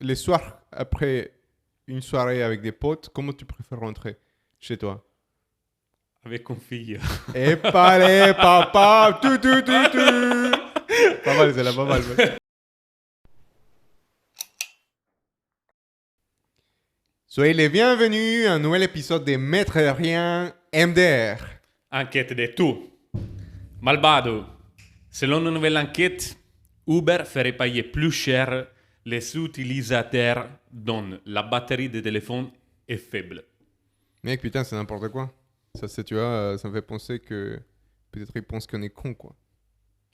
les soirs après une soirée avec des potes, comment tu préfères rentrer chez toi? Avec une fille. Épale, papa, tu. Pas mal, c'est là, pas mal. Soyez les bienvenus à un nouvel épisode des Maîtres de Rien MDR. Enquête de tout. Malvado. Selon une nouvelle enquête, Uber ferait payer plus cher les utilisateurs dont la batterie de téléphone est faible. Mec, putain, c'est n'importe quoi. Ça, c'est, tu vois, ça me fait penser que peut-être ils pensent qu'on est con, quoi.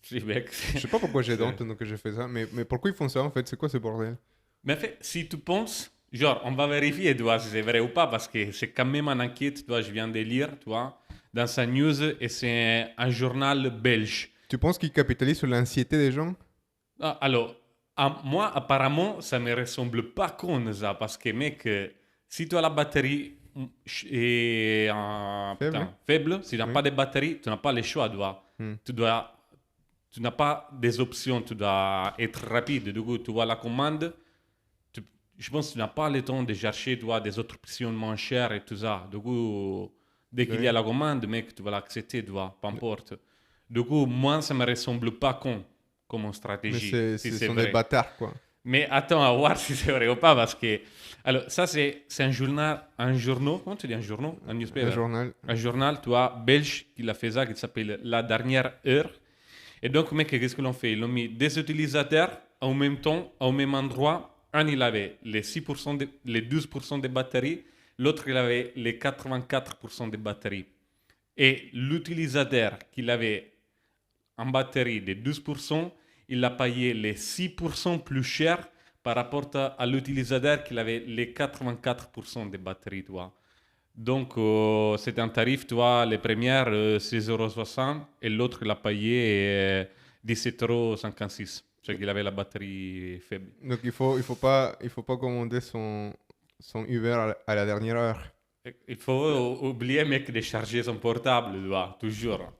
Si, mec, Je sais pas pourquoi j'ai c'est- honte maintenant que j'ai fait ça, mais pourquoi ils font ça en fait? C'est quoi ce bordel? Mais en fait, si tu penses, genre, on va vérifier, tu vois, si c'est vrai ou pas, parce que c'est quand même une enquête, tu vois, je viens de lire, tu vois, dans sa news, et c'est un journal belge. Tu penses qu'ils capitalisent sur l'anxiété des gens? Ah, alors, moi, apparemment, ça me ressemble pas comme ça, parce que, mec, si tu as la batterie est Faible? faible, si tu n'as Oui. pas de batterie, tu n'as pas le choix, tu vois. Hmm. Tu dois, tu n'as pas des options, tu dois être rapide. Du coup, tu vois la commande, je pense que tu n'as pas le temps de chercher, tu vois, des autres options moins chères et tout ça. Du coup, dès qu'il y a Oui. la commande, mec, tu vas l'accepter, tu vois, peu importe. Du coup, moi, ça me ressemble pas comme une Mais stratégie, si ce c'est sont des vrai. bâtards, quoi. Mais attends à voir si c'est vrai ou pas, parce que... Alors, ça, c'est un journal, comment tu dis un journal? Un Un newspaper. journal. Un journal, tu vois, belge, qui l'a fait ça, qui s'appelle La Dernière Heure. Et donc, mec, qu'est-ce que l'on fait? Ils ont mis des utilisateurs en même temps, au même endroit. Un, il avait les 6% les 12% de batterie. L'autre, il avait les 84% de batterie. Et l'utilisateur qui avait en batterie de 12%, il a payé les 6% plus cher par rapport à l'utilisateur qui avait les 84% de batterie, toi. Donc, c'est un tarif, toi, les premières, 6,60 € et l'autre, il a payé 17,56 €. C'est qu'il avait la batterie faible. Donc il faut pas commander son Uber à la dernière heure. Il faut oublier, mec, de charger son portable, tu vois, toujours.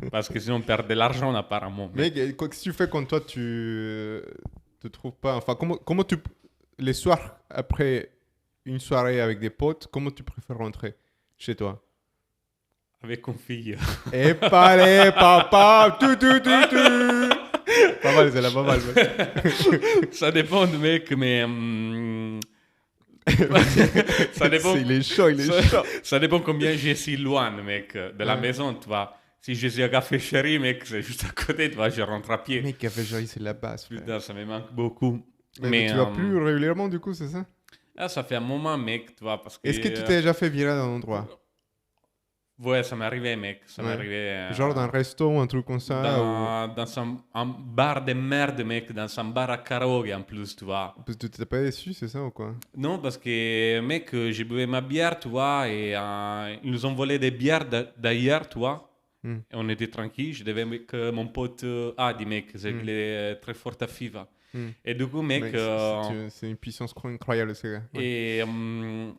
Parce que sinon, on perd de l'argent, apparemment, Mais mec. quoi que si tu fais quand toi tu te trouves pas. Enfin, comment tu. Les soirs après une soirée avec des potes, comment tu préfères rentrer chez toi? Avec une fille. Épale, papa, tu. Pas mal, c'est là, pas mal. Ça dépend, mec, mais ça dépend. Il est chaud, il est Ça, chaud. ça dépend combien je suis loin, mec, de la Ouais. maison, tu vois. Si je suis à Café Chéri, mec, c'est juste à côté, tu vois, je rentre à pied. Mec, Café Jolie, c'est la base, frère. Putain, ça me manque beaucoup. Mais Mais tu vas plus régulièrement, du coup, c'est ça? ça fait un moment, mec, tu vois, parce que. Est-ce que tu t'es déjà fait virer d'un endroit? Ouais, ça m'est arrivé, mec. Ça m'est Ouais. arrivé. Genre d'un resto ou un truc comme ça, ou. Dans un bar de merde, mec, dans un bar à karaoke en plus, tu vois. Parce que tu t'es pas déçu, c'est ça ou quoi? Non, parce que, mec, j'ai bu ma bière, tu vois, et ils nous ont volé des bières d'ailleurs, tu vois. Hmm. Et on était tranquille. Je devais avec mon pote Adi, mec, c'est qu'il est très fort à FIFA. Hmm. Et du coup, mec, Mec, c'est une puissance incroyable, ce gars. Ouais. et,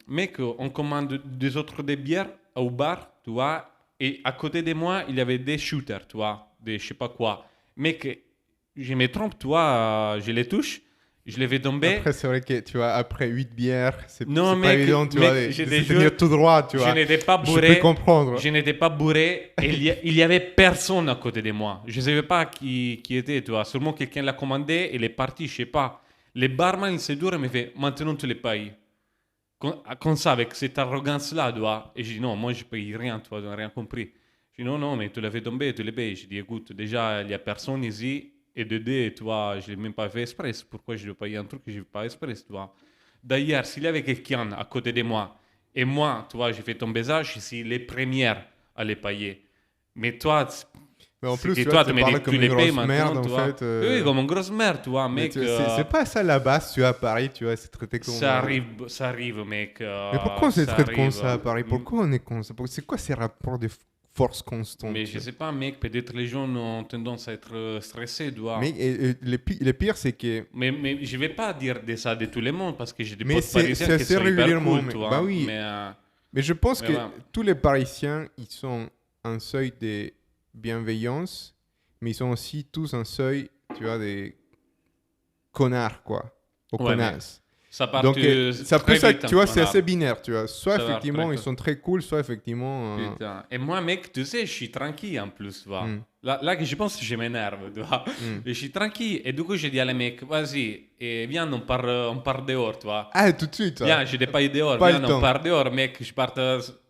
mec, on commande des autres des bières au bar, tu vois. Et à côté de moi, il y avait des shooters, tu vois, des je sais pas quoi. Mec, je me trompe, tu vois, je les touche, je les vais tomber. Après, c'est vrai que, tu vois, après 8 bières, Non, c'est pas mec, évident, tu mec, vois, de j'ai se des tenir jeux. tout droit, tu Je vois. n'étais pas Je peux bourré. comprendre. Je n'étais pas bourré et il y avait personne à côté de moi. Je ne savais pas qui était, tu vois. Sûrement quelqu'un l'a commandé et il est parti, je sais pas. Le barman, il s'est dur et me fait maintenant tu les payes. Comme ça, avec cette arrogance-là, tu vois. Et j'ai dit non, moi je paye rien, tu vois, je n'ai rien compris. J'ai dit non, non, mais tu l'as fait tomber, tu les payes. J'ai dit écoute, déjà, il n'y a personne ici. Et de deux, tu vois, je ne l'ai même pas fait exprès. Pourquoi je dois payer un truc que je ne fais pas exprès, tu vois. D'ailleurs, s'il y avait quelqu'un à côté de moi, et moi, tu vois, j'ai fait tomber ça, je suis les premières à les payer. Mais toi, Mais en c'est plus, que tu vois, toi, tu tu me dis parles que tu comme une les payes grosse merde, maintenant, en tu vois. fait. Oui, comme une grosse merde, tu vois, Mais mec. c'est pas ça la base, tu vois, à Paris, tu vois, c'est traité comme. Ça arrive, mec. Mais pourquoi on se Ça traite comme arrive. ça à Paris? Pourquoi on est comme ça? C'est quoi ces rapports de force constante, Mais tu je vois? sais pas, mec, peut-être les gens ont tendance à être stressés, tu vois. Mais le pire, c'est que. Mais je vais pas dire de ça de tout le monde parce que j'ai des Mais potes parisiens c'est qui assez sont hyper régulièrement. cool, tu Bah vois. oui, mais je pense Mais que ouais. tous les Parisiens, ils sont un seuil de bienveillance, mais ils sont aussi tous un seuil, tu vois, des connards, quoi, aux Ouais, mais connasses. Ça part Donc, ça peut très ça, vite. tu vois, hein, c'est voilà. assez binaire, tu vois. Soit Ça va effectivement, très ils vite. sont très cool, soit effectivement... Putain. Et moi, mec, tu sais, je suis tranquille en plus, tu vois. hmm, Là, que je pense que je m'énerve, tu vois. hmm. Mais je suis tranquille. Et du coup, j'ai dit à les mecs, vas-y, et viens, on part dehors, tu vois. Ah, tout de suite, Viens, ça. je n'ai pas eu dehors, Pas viens, le on temps. part dehors, mec. Je parte.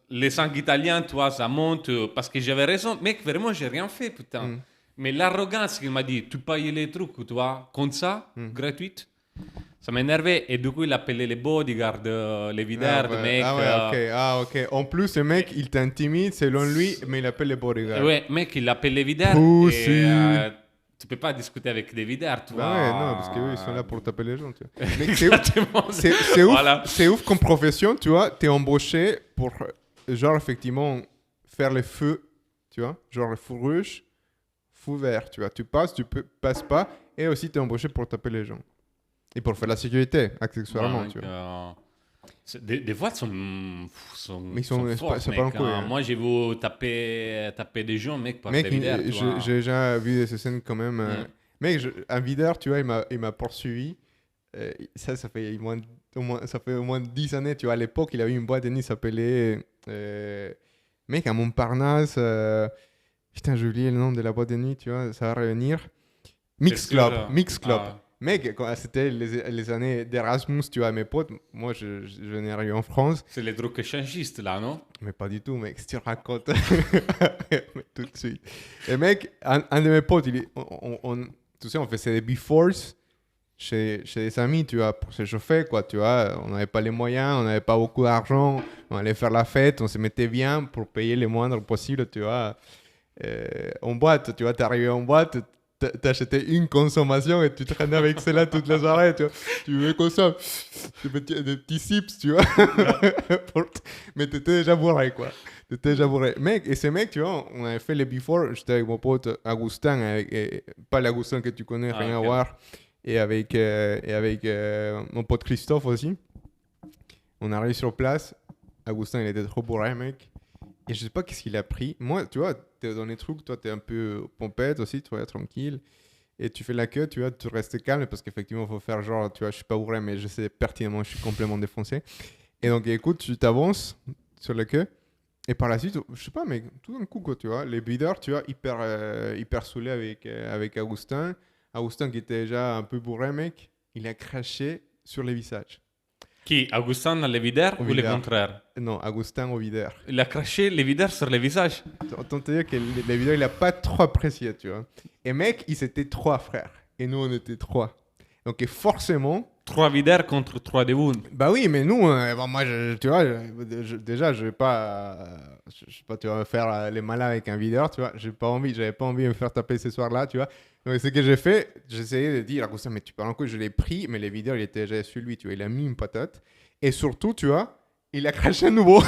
Les 5 Italiens, tu vois, ça monte. Parce que j'avais raison. Mec, vraiment, j'ai rien fait, putain. Hmm, Mais l'arrogance qu'il m'a dit, tu payes les trucs, tu vois, comme ça, hmm. gratuite. Ça m'énervait. Et du coup, il appelait les bodyguards, les Ah videurs, ouais, mec. ah ouais, ok, ah ok. En plus, le mec, il t'intimide selon lui, mais il appelle les bodyguards. Ouais, mec, il appelle les videurs. Et Pussy. tu peux pas discuter avec des videurs, tu Bah ouais, non, parce qu'eux, ils sont vois. là pour taper les gens, tu vois. Mais Exactement. c'est ouf, Voilà. c'est ouf comme profession, tu vois. T'es embauché pour, genre, effectivement, faire les feux, tu vois. Genre, le feu rouge, feu vert, tu vois. Tu passes, passes pas. Et aussi, t'es embauché pour taper les gens. Et pour faire la sécurité, accessoirement, Donc, tu vois. des fois, Mais ils sont forts, c'est mec, pas un coup, hein. hein. Moi, j'ai vu taper des gens, mec, par Mec, des videurs, tu vois. j'ai déjà vu des scènes quand même. Mec, un videur, tu vois, il m'a poursuivi. Ça fait ça fait au moins 10 années, tu vois. À l'époque, il avait une boîte de nuit qui s'appelait. Mec, à Montparnasse. Putain, j'ai oublié le nom de la boîte de nuit, tu vois, ça va revenir. Mix C'est Club, sûr, Mix Club. ah, Mec, c'était les années d'Erasmus, tu vois, mes potes. Moi, je venais arriver en France. c'est les trucs échangistes, là, non? Mais pas du tout, mec, si tu racontes. Mais tout de suite. Et mec, un de mes potes, tu sais, on faisait des befores chez des amis, tu vois, pour se chauffer, quoi, tu vois. On n'avait pas les moyens, on n'avait pas beaucoup d'argent. On allait faire la fête, on se mettait bien pour payer le moindre possible, tu vois. En boîte, tu vois, t'es arrivé en boîte, t'achetais une consommation et tu traînais avec celle-là toute la soirée, tu vois. Tu veux comme ça, des petits sips, tu vois. Mais t'étais déjà bourré, quoi. T'étais déjà bourré. Mec, et ces mecs, tu vois, on avait fait les before, j'étais avec mon pote Augustin, pas l'Augustin que tu connais, rien à ok. voir, et avec mon pote Christophe aussi. On arrive sur place, Augustin, il était trop bourré, mec. Et je sais pas qu'est-ce qu'il a pris. Moi, tu vois, t'es dans les trucs, toi, t'es un peu pompette aussi, tu vois, tranquille. Et tu fais la queue, tu vois, tu restes calme parce qu'effectivement, il faut faire genre, tu vois, je suis pas bourré, mais je sais pertinemment, je suis complètement défoncé. Et donc, écoute, tu t'avances sur la queue. Et par la suite, je sais pas, mais tout d'un coup, quoi, tu vois, les bideurs, tu vois, hyper saoulés avec Augustin. Augustin qui était déjà un peu bourré, mec, il a craché sur les visages. Qui? Augustin, les videurs Au ou le videur. contraire? Non, Augustin au videur. Il a craché les videurs sur les visages. Autant te dire que la vidéo, il a pas trop apprécié, tu vois. Et mec, ils étaient 3 frères. Et nous, on était 3. Donc, et forcément... 3 videurs contre 3 de vous. Bah oui, mais nous, bon, moi, tu vois, déjà, je vais pas... je sais pas, tu vas faire les malins avec un videur, tu vois. J'avais pas envie de me faire taper ce soir-là, tu vois. Donc, ce que j'ai fait, j'essayais de dire à Augustin, mais tu parles en quoi? Je l'ai pris, mais les videurs, il était déjà sur lui, tu vois. Il a mis une patate. Et surtout, tu vois, il a craché à nouveau.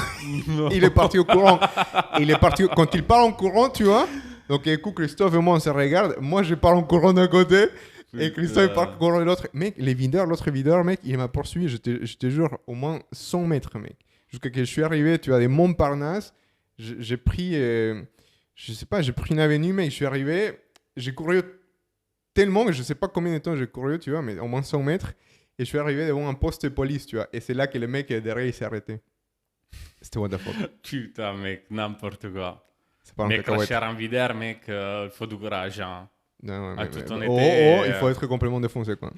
Il est parti au courant. Il est parti quand il parle en courant, tu vois. Donc écoute, Christophe et moi on se regarde. Moi je parle en courant d'un côté et Christophe il parle en courant de l'autre. Mec, l'autre videur, mec, il m'a poursuivi. Je te jure, au moins 100 mètres, mec. Jusqu'à que je suis arrivé, tu vois, des Montparnasse. J'ai pris, je sais pas, j'ai pris une avenue, mec. Je suis arrivé, j'ai couru tellement, je sais pas combien de temps j'ai couru, tu vois, mais au moins 100 mètres. Et je suis arrivé devant un poste de police, tu vois. Et c'est là que le mec derrière, il s'est arrêté. C'était what the fuck. Putain, mec, n'importe quoi. C'est pas un Mec, cacahuète. cracher un videur, mec, il faut du courage. Hein. Non, ouais, À tout en oh, été, il faut être complètement défoncé, quoi.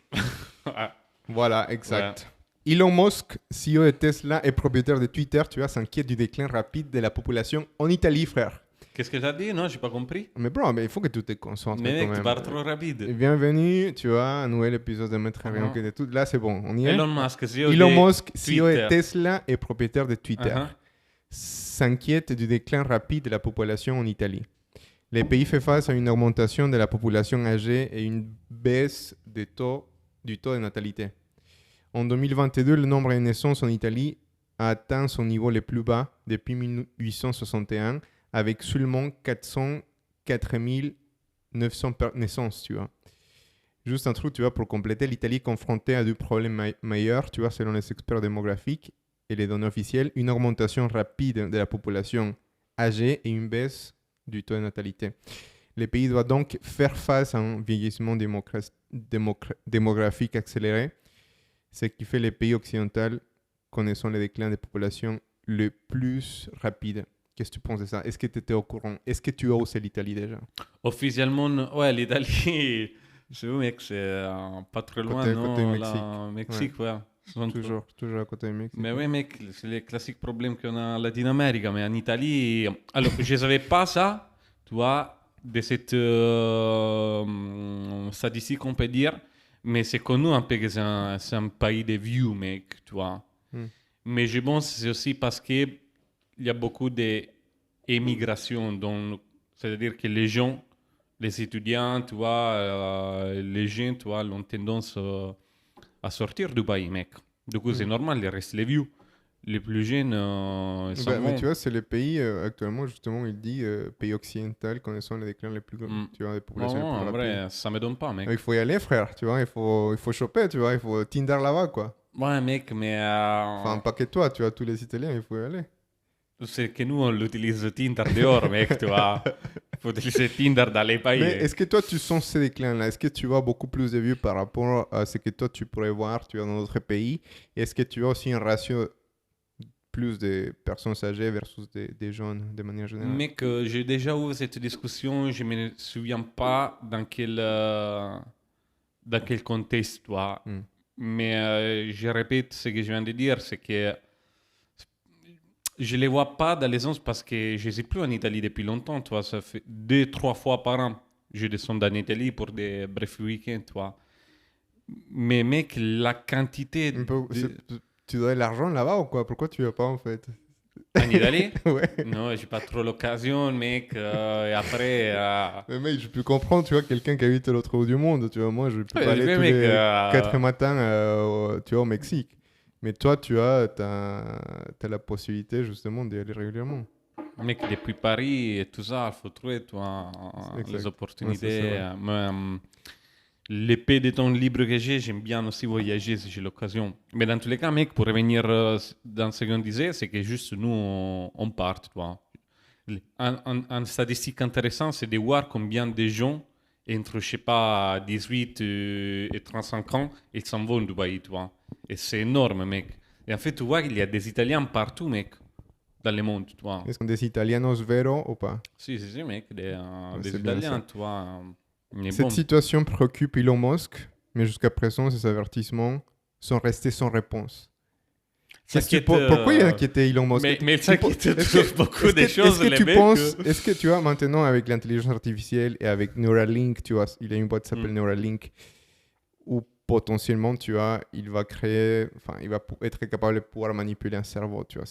Ouais. Voilà, exact. Elon Musk, CEO de Tesla et propriétaire de Twitter, tu vois, s'inquiète du déclin rapide de la population en Italie, frère. Qu'est-ce que t'as dit? Non, j'ai pas compris. Mais bro, mais il faut que tu te concentres Mais quand mec, tu même. pars trop rapide. Bienvenue, tu vois, un nouvel épisode de Maître Avion qui est tout. Là, c'est bon, on y est. Elon Musk, CEO Elon de Musk, CEO de Twitter. Tesla et propriétaire de Twitter, Uh-huh. s'inquiète du déclin rapide de la population en Italie. Le pays fait face à une augmentation de la population âgée et une baisse du taux de natalité. En 2022, le nombre de naissances en Italie a atteint son niveau le plus bas depuis 1861, avec seulement 404 900 naissances, tu vois. Juste un truc, tu vois, pour compléter, l'Italie est confrontée à deux problèmes majeurs, tu vois, selon les experts démographiques et les données officielles, une augmentation rapide de la population âgée et une baisse du taux de natalité. Le pays doit donc faire face à un vieillissement démographique accéléré. ce qui fait les pays occidentaux connaissant le déclin des populations le plus rapide. Qu'est-ce que tu penses de ça? Est-ce que tu étais au courant? Est-ce que tu oses l'Italie déjà? Officiellement, ouais, l'Italie, c'est où, mec? C'est pas très loin, Côté non? Mexique. Là, Mexique, ouais. Toujours à côté du Mexique. Mais oui, mec, c'est les classiques problèmes qu'on a en Latine-Amérique. Mais en Italie, alors, je ne savais pas ça, tu vois, de cette statistique, on peut dire. Mais c'est connu un peu que c'est un pays de vieux, mec, tu vois. Mais je pense que c'est aussi parce qu'il y a beaucoup d'émigration. C'est-à-dire que les gens, les étudiants, tu vois, les jeunes, tu vois, ont tendance à sortir du pays, mec. Du coup, c'est normal, il reste les vieux. Les plus jeunes, ils s'en vont. Mais tu vois, c'est les pays, actuellement, justement, il dit pays occidental connaissant les déclins les plus grands, tu vois, des populations les plus en rapides. vrai, ça me donne pas, mec. Il faut y aller, frère, tu vois, il faut choper, tu vois, il faut Tinder là-bas, quoi. Ouais, mec, mais... Enfin, pas que toi, tu vois, tous les Italiens, il faut y aller. C'est que nous, on l'utilise Tinder dehors, mec, tu vois. Il faut utiliser Tinder dans les pays. Mais est-ce que toi, tu sens ces déclins-là? Est-ce que tu vois beaucoup plus de vues par rapport à ce que toi, tu pourrais voir, tu vois, dans d'autres pays? Est-ce que tu as aussi un ratio plus de personnes âgées versus des jeunes, de manière générale? Mec, j'ai déjà eu cette discussion, je me souviens pas dans quel contexte, tu vois. Mais je répète ce que je viens de dire, c'est que je les vois pas dans les sens parce que je ne suis plus en Italie depuis longtemps, tu vois. Ça fait 2-3 fois par an, je descends en Italie pour des brefs week-ends, tu vois. Mais mec, la quantité Tu dois de l'argent là-bas ou quoi? Pourquoi tu vas pas en fait? En Italie? Ouais. Non, j'ai pas trop l'occasion, mec. Et après... Mais mec, je peux comprendre, tu vois, quelqu'un qui habite à l'autre bout du monde, tu vois, moi, je peux Ouais, pas aller mais tous mec, les 4 matins, tu vois, au Mexique. Mais toi, tu as la possibilité, justement, d'y aller régulièrement. Mec, depuis Paris et tout ça, il faut trouver, toi, les opportunités. L'épée de temps libre que j'ai, j'aime bien aussi voyager si j'ai l'occasion. Mais dans tous les cas, mec, pour revenir dans ce qu'on disait, c'est que juste nous, on part, tu vois. Un statistique intéressant, c'est de voir combien de gens, entre, je sais pas, 18 et 35 ans, ils s'en vont du pays, tu vois. Et c'est énorme, mec. Et en fait, tu vois qu'il y a des Italiens partout, mec, dans le monde, tu vois. Est-ce qu'on des Italianos vero ou pas? Si, mec, des c'est Italiens, tu vois. Cette situation préoccupe Elon Musk, mais jusqu'à présent, ces avertissements sont restés sans réponse. Pourquoi il a inquiété Elon Musk? Mais il s'inquiète toujours beaucoup des choses, les mecs. Est-ce que tu vois, maintenant, avec l'intelligence artificielle et avec Neuralink, tu vois, il a une boîte qui s'appelle Neuralink, où potentiellement, tu vois, il va être capable de pouvoir manipuler un cerveau, tu vois.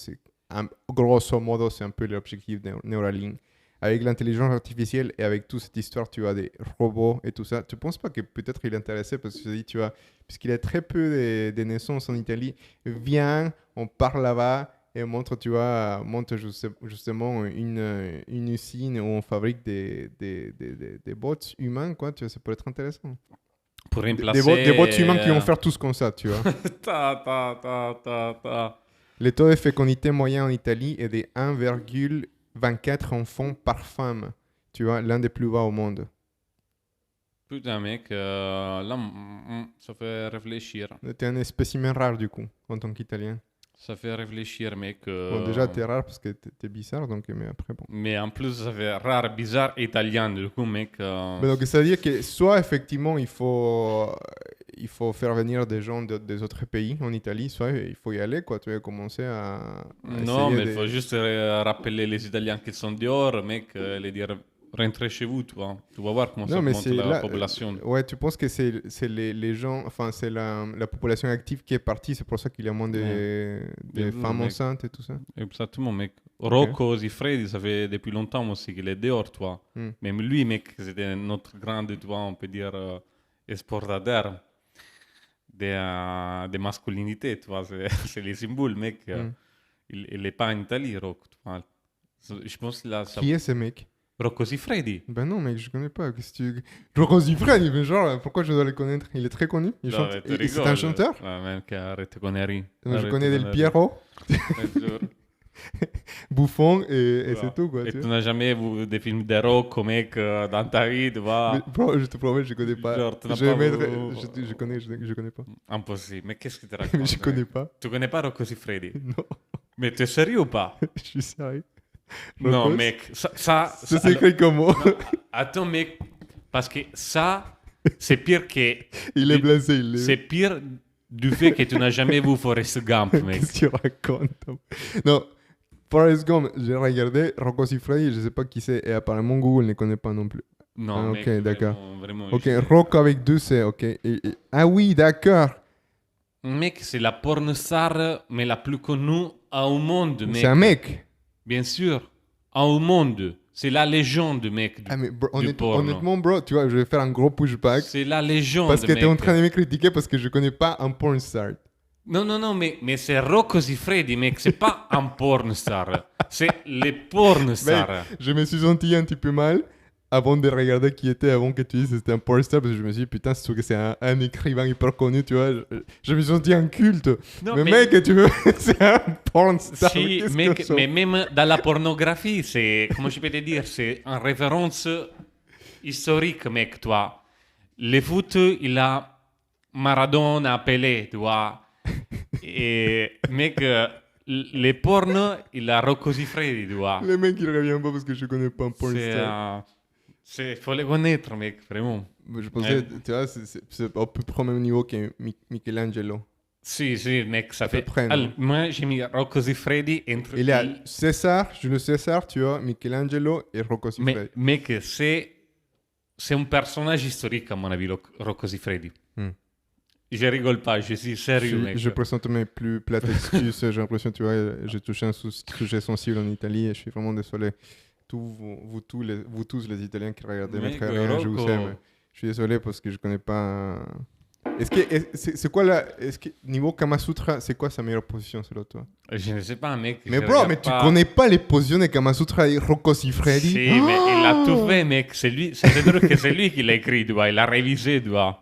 Grosso modo, c'est un peu l'objectif de Neuralink. Avec l'intelligence artificielle et avec toute cette histoire, tu vois, des robots et tout ça, tu ne penses pas que peut-être il est intéressé parce que je te dis, tu vois, puisqu'il y a très peu de naissances en Italie, viens, on part là-bas et on montre, tu vois, justement une usine où on fabrique des bots humains, quoi, tu vois, ça peut être intéressant. Pour remplacer... Des bots humains qui vont faire tous comme ça, tu vois. Le taux de fécondité moyen en Italie est de 1,24 enfants par femme. Tu vois, l'un des plus bas au monde. Putain, mec, là, ça fait réfléchir. T'es un spécimen rare, du coup, en tant qu'Italien. Ça fait réfléchir, mec. Bon, déjà, t'es rare parce que t'es bizarre, donc, mais après, bon. Mais en plus, ça fait rare, bizarre, italien, du coup, mec. Mais donc, ça veut dire que soit, effectivement, il faut faire venir des gens des autres pays en Italie, soit il faut y aller, quoi. Tu vas commencer à non, mais il faut juste rappeler les Italiens qui sont dehors, mec, les dire rentrez chez vous, tu vois. Tu vas voir comment ça augmente la population. Ouais, tu penses que c'est les gens, enfin, c'est la population active qui est partie, c'est pour ça qu'il y a moins de femmes enceintes et tout ça. Exactement, mec. Rocco Siffredi, ça fait depuis longtemps aussi qu'il est dehors, tu vois. Même lui, mec, c'était notre grand, tu vois, on peut dire, exportateur de masculinité, tu vois. C'est les symboles, mec. Il n'est pas en Italie, Rocco, tu vois. Je pense qu'il a... Qui est ce mec? Rocco Siffredi. Ben non, mec, je connais pas. Rocco Siffredi, mais genre, pourquoi je dois le connaître? Il est très connu. C'est un chanteur? Ouais, mec, arrête de conneries. Je connais Del Piero. bouffon et Voilà. c'est tout, quoi. Et Tu tu vois. n'as jamais vu des films d'héros, mec, dans ta vie, tu vois. Mais, bro, je te promets, je connais pas. Genre, tu n'as Je vais pas mettre. vu... Je connais pas. Impossible. Mais qu'est-ce que tu Mais je racontes, connais mec? pas. Tu connais pas Rocco Siffredi? Non, Mais tu es sérieux ou pas? je suis sérieux. Non, Rocos, mec. ça s'écrit comment? non, attends, mec. Parce que ça, c'est pire que... Il est blasé, il C'est est. pire du fait que tu n'as jamais vu Forrest Gump, mec. Qu'est-ce que tu racontes? Non, Forrest Gump, j'ai regardé. Rocco Siffredi, je sais pas qui c'est. Et apparemment, Google ne connaît pas non plus. Non, Ah, mec, ok, d'accord. vraiment, Ok, je- Rock avec deux C, ok. Ah oui, d'accord. Mec, c'est la pornstar, mais la plus connue au monde, mec. C'est un mec. Bien sûr, au monde. C'est la légende, mec, Ah, mais bro, du porno. honnêtement, bro, tu vois, je vais faire un gros pushback. C'est la légende, Parce que mec. t'es en train de me critiquer parce que je connais pas un porn star. Non, mais c'est Rocco Siffredi, mec. C'est pas un pornstar. C'est les pornstars. Mec, je me suis senti un petit peu mal avant de regarder qui était, avant que tu dises que c'était un porn star, parce que je me suis dit, putain, c'est sûr que c'est un écrivain hyper connu, tu vois. Je me suis senti un culte. Non, mais mec, tu veux, c'est un porn star. Si, qu'est-ce mec, que ça- mais même dans la pornographie, c'est, comment je peux te dire, c'est une référence historique, mec, toi. Le foot, il a Maradona, Pelé, tu vois. Et, mec, les pornos, il a Rocco Siffredi, tu vois. Le mec, il revient pas parce que je connais pas un porn C'est, star. faut les connaître, mec, vraiment. Je pensais, Ouais. tu vois, c'est à peu près au même niveau que Michelangelo. Si, mec, ça À peu fait... près, non? Moi, j'ai mis Rocco Siffredi entre... Il y a César, Jules César, tu vois, Michelangelo et Rocco Mais, Siffredi. mec, c'est un personnage historique, à mon avis, Rocco Siffredi. Hmm. Je rigole pas, je suis sérieux, mec. Je présente mes plus plates excuses. J'ai l'impression, tu vois, j'ai touché un sujet sensible en Italie et je suis vraiment désolé. Vous tous les Italiens qui regardez mes Mec, frères, je vous Rocco. aime. Je suis désolé parce que je connais pas. C'est quoi la. Niveau Kama Sutra, c'est quoi sa meilleure position selon toi? Je ne sais pas, mec. Mais je bro, regarde mais tu pas. connais pas les positions de Kama Sutra et Rocco Siffredi? Si, mais il a tout fait, mec. C'est lui, c'est truc que c'est lui qui l'a écrit, tu vois. Il a révisé, tu vois.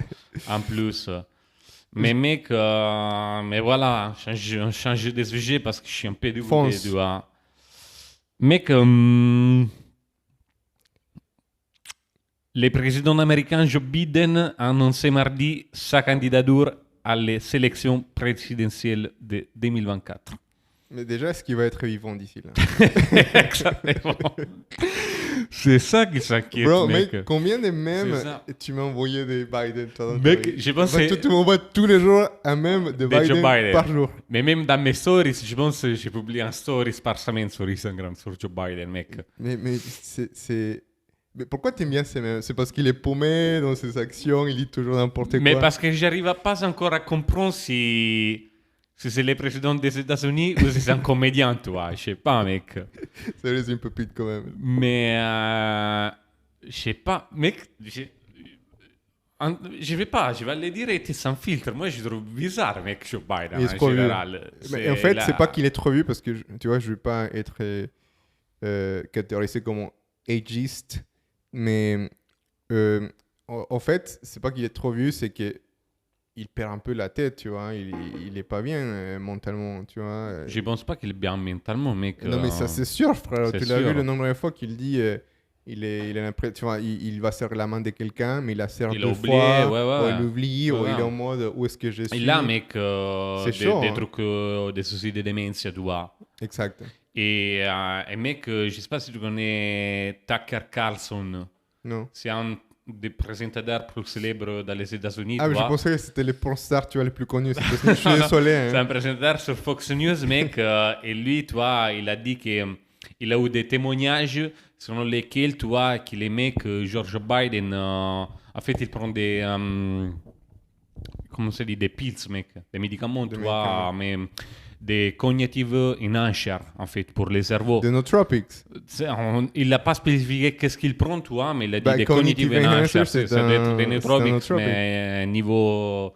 En plus. Mais mec, mais voilà, on change de sujet parce que je suis un peu dégoûté, Fonce. tu vois. Mec, le président américain Joe Biden a annoncé mardi sa candidature à les élections présidentielles de 2024. Mais déjà, est-ce qu'il va être vivant d'ici là? Exactement. C'est ça qui s'inquiète, Bro, mec. mec, combien de mèmes C'est ça. tu m'as envoyé de Biden toi, dans ta Mec, vie? je pense Enfin, que- tu m'envoies tous les jours un mème de Joe Biden Biden. par jour. Mais même dans mes stories, je pense que je publie un story sparsamment sur Instagram sur Joe Biden, mec. Mais c'est. Mais pourquoi t'aimes bien ces mèmes? C'est parce qu'il est paumé dans ses actions, il dit toujours n'importe quoi. Mais parce que j'arrive pas encore à comprendre si c'est le président des États-Unis ou si c'est un comédien, tu vois. Je sais pas, mec. Ça laisse un peu pute quand même. Mais je sais pas, mec. Je vais pas, je vais le dire et sans filtre. Moi, je trouve bizarre, mec, Joe Biden Il est en trop vieux. général. Mais en fait, c'est pas qu'il est trop vieux parce que, tu vois, je veux pas être catégorisé comme ageist. Mais en fait, c'est pas qu'il est trop vieux, c'est que il perd un peu la tête, tu vois. Il est pas bien mentalement, tu vois. Je pense pas qu'il est bien mentalement, mec. Non, mais ça, c'est sûr, frère. c'est Tu l'as vu sûr. le nombre de fois qu'il dit. Il est l'impression, tu vois, il va serrer la main de quelqu'un, mais il la serre Il deux a oublié, fois, ouais. ou il oublie, Ouais, ou il ouais. est en mode où est-ce que je suis. Et là, mec, C'est des, chaud, des hein. trucs, des soucis de démence, tu vois. Exact. Et mec, je sais pas si tu connais Tucker Carlson. Non. C'est un des présentateurs plus célèbres dans les États-Unis. Ah, tu mais je vois. pensais que c'était les pornstars, tu vois, les plus connus. C'est parce que je suis désolé. C'est Hein. un présentateur sur Fox News, mec. Et lui, tu vois, il a dit qu'il a eu des témoignages selon lesquels, tu vois, qu'il aimait que George Biden, en fait, il prend des, comment on se dit, des pills, mec, des médicaments, Des tu vois, mais des cognitive enhancers, en fait, pour les cerveaux. De No Tropics. Il n'a pas spécifié qu'est-ce qu'il prend, tu vois, mais il a dit Bah, des cognitive cognitive enhancers, enhancers, c'est ça doit être un- des c'est un nootropics, nootropic. mais niveau...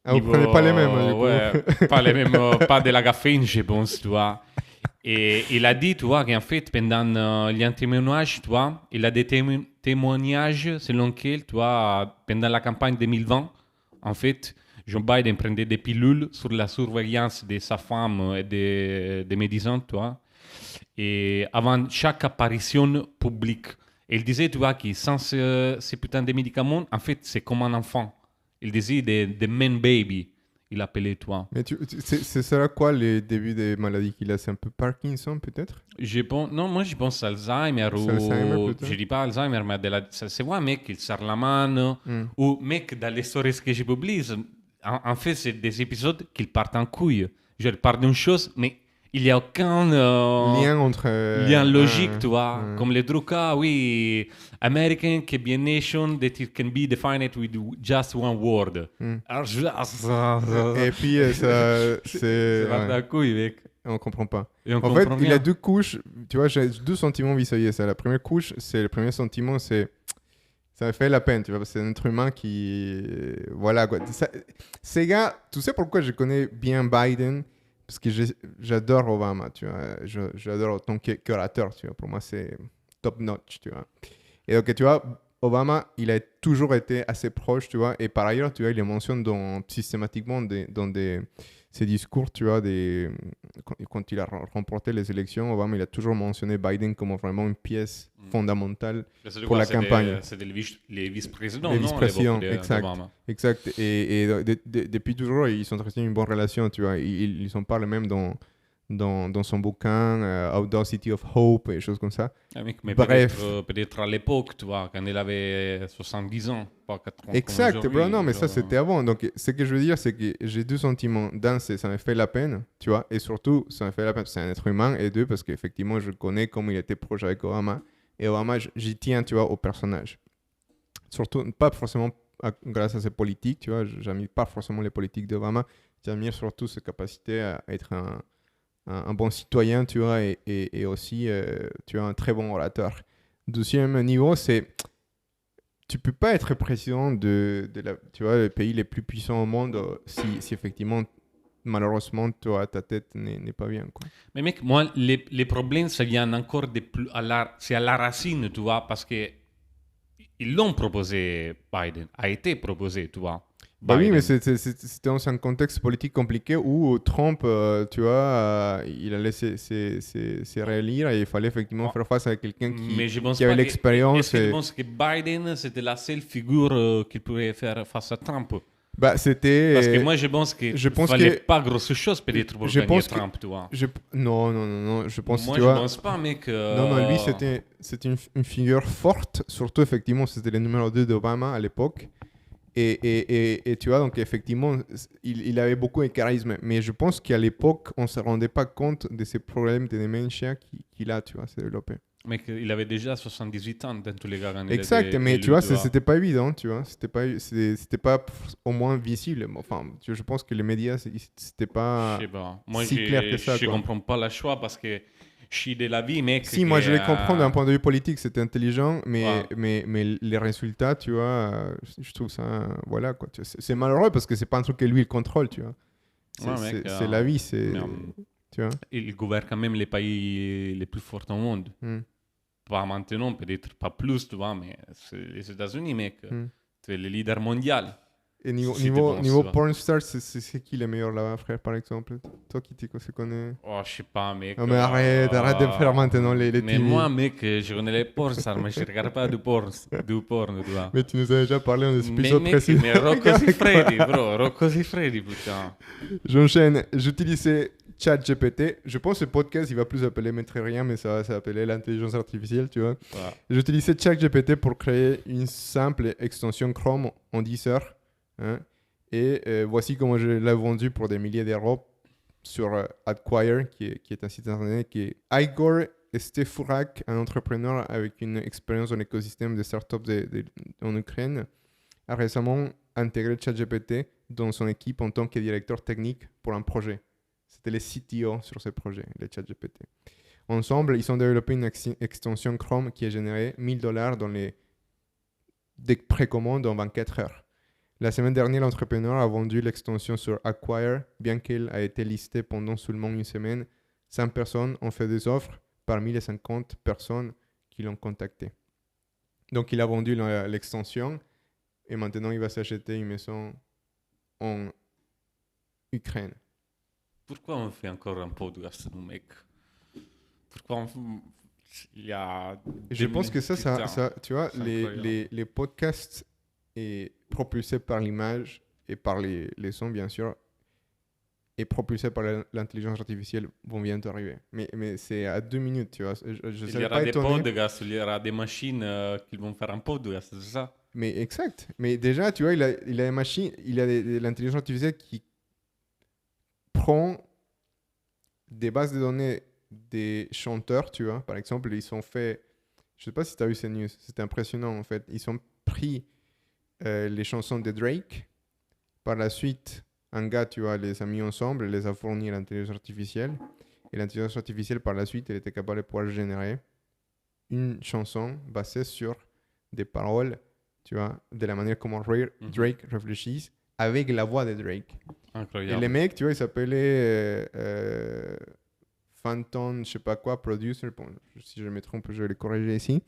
Ah, vous prenez pas les mêmes, hein, du coup. Ouais, pas les mêmes, pas de la caféine, je pense, tu vois. Et il a dit, tu vois, qu'en fait, pendant les témoignages, tu vois, il a des témoignages selon lesquels, tu vois, pendant la campagne 2020, en fait, Joe Biden prenait des pilules sur la surveillance de sa femme et des médecins, tu vois. Et avant chaque apparition publique, il disait, tu vois, que sans ces putains de médicaments, en fait, c'est comme un enfant. Il disait des man baby, il appelait, toi. Mais c'est ça quoi les débuts des maladies qu'il a? C'est un peu Parkinson peut-être? Non, moi je pense Alzheimer C'est Alzheimer ou plutôt? je dis pas Alzheimer, mais ça se voit, mec, il serre la main Hmm. ou mec, dans les stories que je publie, en fait, c'est des épisodes qui partent en couille. Je parle d'une chose, mais il n'y a aucun Lien entre... lien logique, tu vois. ouais. Comme les Druka, oui, American can be a nation that it can be defined with just one word. Hmm. Alors, Et puis c'est parti ouais, en couille, mec. on comprend pas. Et on En fait, comprend il a rien. deux couches. Tu vois, j'ai deux sentiments vis-à-vis de ça. La première couche, c'est le premier sentiment, c'est ça me fait la peine, tu vois, parce que c'est un être humain qui voilà quoi. Ces gars, tu sais pourquoi je connais bien Biden? Parce que j'adore Obama, tu vois. J'adore ton curateur, tu vois. Pour moi, c'est top notch, tu vois. Et donc, tu vois, Obama, il a toujours été assez proche, tu vois. Et par ailleurs, tu vois, il les mentionne systématiquement dans ses discours, tu vois, quand il a remporté les élections, Obama, il a toujours mentionné Biden comme vraiment une pièce fondamentale C'est de pour quoi? la campagne. C'était les vice-présidents, Les non, à l'époque vice-présidents, exact. d'Obama. Exact. Et depuis toujours, ils sont restés une bonne relation, tu vois. Ils en parlent même dans son bouquin, Audacity of Hope et choses comme ça. Ah, mec, mais Bref. peut-être à l'époque, tu vois, quand il avait 70 ans, pas 80 comme Exact, bro, aujourd'hui, non, mais ça genre. c'était avant. Donc, ce que je veux dire, c'est que j'ai deux sentiments. D'un, ça me fait la peine, tu vois, et surtout, ça me fait la peine parce que c'est un être humain, et deux, parce qu'effectivement, je connais comment il était proche avec Obama. Et Obama, j'y tiens, tu vois, au personnage. Surtout, pas forcément grâce à ses politiques, tu vois, j'admire pas forcément les politiques d'Obama, j'admire surtout sa capacité à être un bon citoyen, tu vois, et aussi, tu vois, un très bon orateur. Deuxième niveau, c'est tu peux pas être président tu vois, le pays les plus puissants au monde si effectivement, malheureusement, toi, ta tête n'est pas bien, quoi. Mais mec, moi, les problèmes, ça vient encore de plus c'est à la racine, tu vois, parce que ils l'ont proposé, Biden, a été proposé, tu vois, Bah oui, mais Biden. c'était dans un contexte politique compliqué où Trump, tu vois, il allait se réélire et il fallait effectivement Ouais. faire face à quelqu'un Mais je pense qui avait pas que. l'expérience. Est-ce que tu penses que Biden, c'était la seule figure qu'il pourrait faire face à Trump? Bah, Parce que moi, je pense qu'il je pense fallait que, pas grosse chose peut-être pour je gagner pense que, Trump, tu vois. non, non, non, non, je pense, Moi, tu je vois, pense pas, mec. non, non, lui, c'était une figure forte, surtout, effectivement, c'était le numéro 2 d'Obama à l'époque. Et tu vois, donc effectivement, il avait beaucoup de charisme. Mais je pense qu'à l'époque, on ne se rendait pas compte de ces problèmes de dementia qu'il a, tu vois, s'est développé. Mec, il avait déjà 78 ans dans tous les cas quand il Exact, était mais élu, tu vois, tu vois. c'était pas évident, tu vois. C'était pas au moins visible. Enfin, je pense que les médias, c'était Je pas sais pas. Moi, si clair que ça, je quoi. comprends pas le choix parce que je suis de la vie, mec. Si, moi, je les comprends d'un euh, point de vue politique, c'était intelligent, ouais. mais les résultats, tu vois, je trouve ça, voilà, quoi. C'est malheureux parce que c'est pas un truc que lui, il contrôle, tu vois. Ouais, mec. C'est la vie, Mais, tu vois. il gouverne quand même les pays les plus forts au monde. Hmm, Pas maintenant, peut-être pas plus, tu vois, mais c'est les États-Unis, mec. hmm. Tu es le leader mondial. Et niveau, Si tu niveau, penses, niveau tu vois. porn star, c'est qui les meilleurs là-bas, frère, par exemple? Toi qui se connais. Oh, je sais pas, mec. Non, mais arrête de faire maintenant les Mais TV. moi, mec, je connais les porn stars, mais je regarde pas du porn, tu vois. Mais tu nous as déjà parlé dans des Mais épisodes mec, précis. mais Rocco Siffredi, bro. Rocco Siffredi, putain. J'enchaîne. J'utilisais ChatGPT. Je pense que ce podcast, il va plus appeler Maître Rien, mais ça va s'appeler l'intelligence artificielle, tu vois. Ouais. J'utilisais ChatGPT pour créer une simple extension Chrome en 10 heures. Hein. Et voici comment je l'ai vendu pour des milliers d'euros sur Adquire, qui est un site internet qui est Igor Stefurak, un entrepreneur avec une expérience dans l'écosystème des startups en Ukraine, a récemment intégré ChatGPT dans son équipe en tant que directeur technique pour un projet. C'était les CTO sur ce projet, les ChatGPT. Ensemble, ils ont développé une extension Chrome qui a généré $1000 dans des précommandes en 24 heures. La semaine dernière, l'entrepreneur a vendu l'extension sur Acquire, bien qu'elle a été listée pendant seulement une semaine. 100 personnes ont fait des offres parmi les 50 personnes qui l'ont contacté. Donc, il a vendu l'extension et maintenant, il va s'acheter une maison en Ukraine. Pourquoi on fait encore un podcast, nous, mec? Pourquoi il y a... Je pense que Putain, tu vois, c'est incroyable. les podcasts est propulsé par l'image et par les sons, bien sûr, et propulsé par l'intelligence artificielle vont bientôt arriver. Mais c'est à 2 minutes, tu vois. Je Il y serais aura pas des étonné. podcasts, il y aura des machines qui vont faire un podcast, c'est ça? Mais exact. Mais déjà, tu vois, il a des machines, il a l'intelligence artificielle qui prend des bases de données des chanteurs, tu vois. Par exemple, ils sont faits. Je sais pas si tu as vu ces news. C'était impressionnant, en fait. Ils ont pris les chansons de Drake. Par la suite, un gars, tu vois, les a mis ensemble, les a fournis à l'intelligence artificielle. Et l'intelligence artificielle, par la suite, elle était capable de pouvoir générer une chanson basée sur des paroles, tu vois, de la manière comment Drake réfléchit avec la voix de Drake. Et Incroyable. les mecs, tu vois, ils s'appelaient Phantom, je sais pas quoi, producer. Bon, si je me trompe, je vais les corriger ici.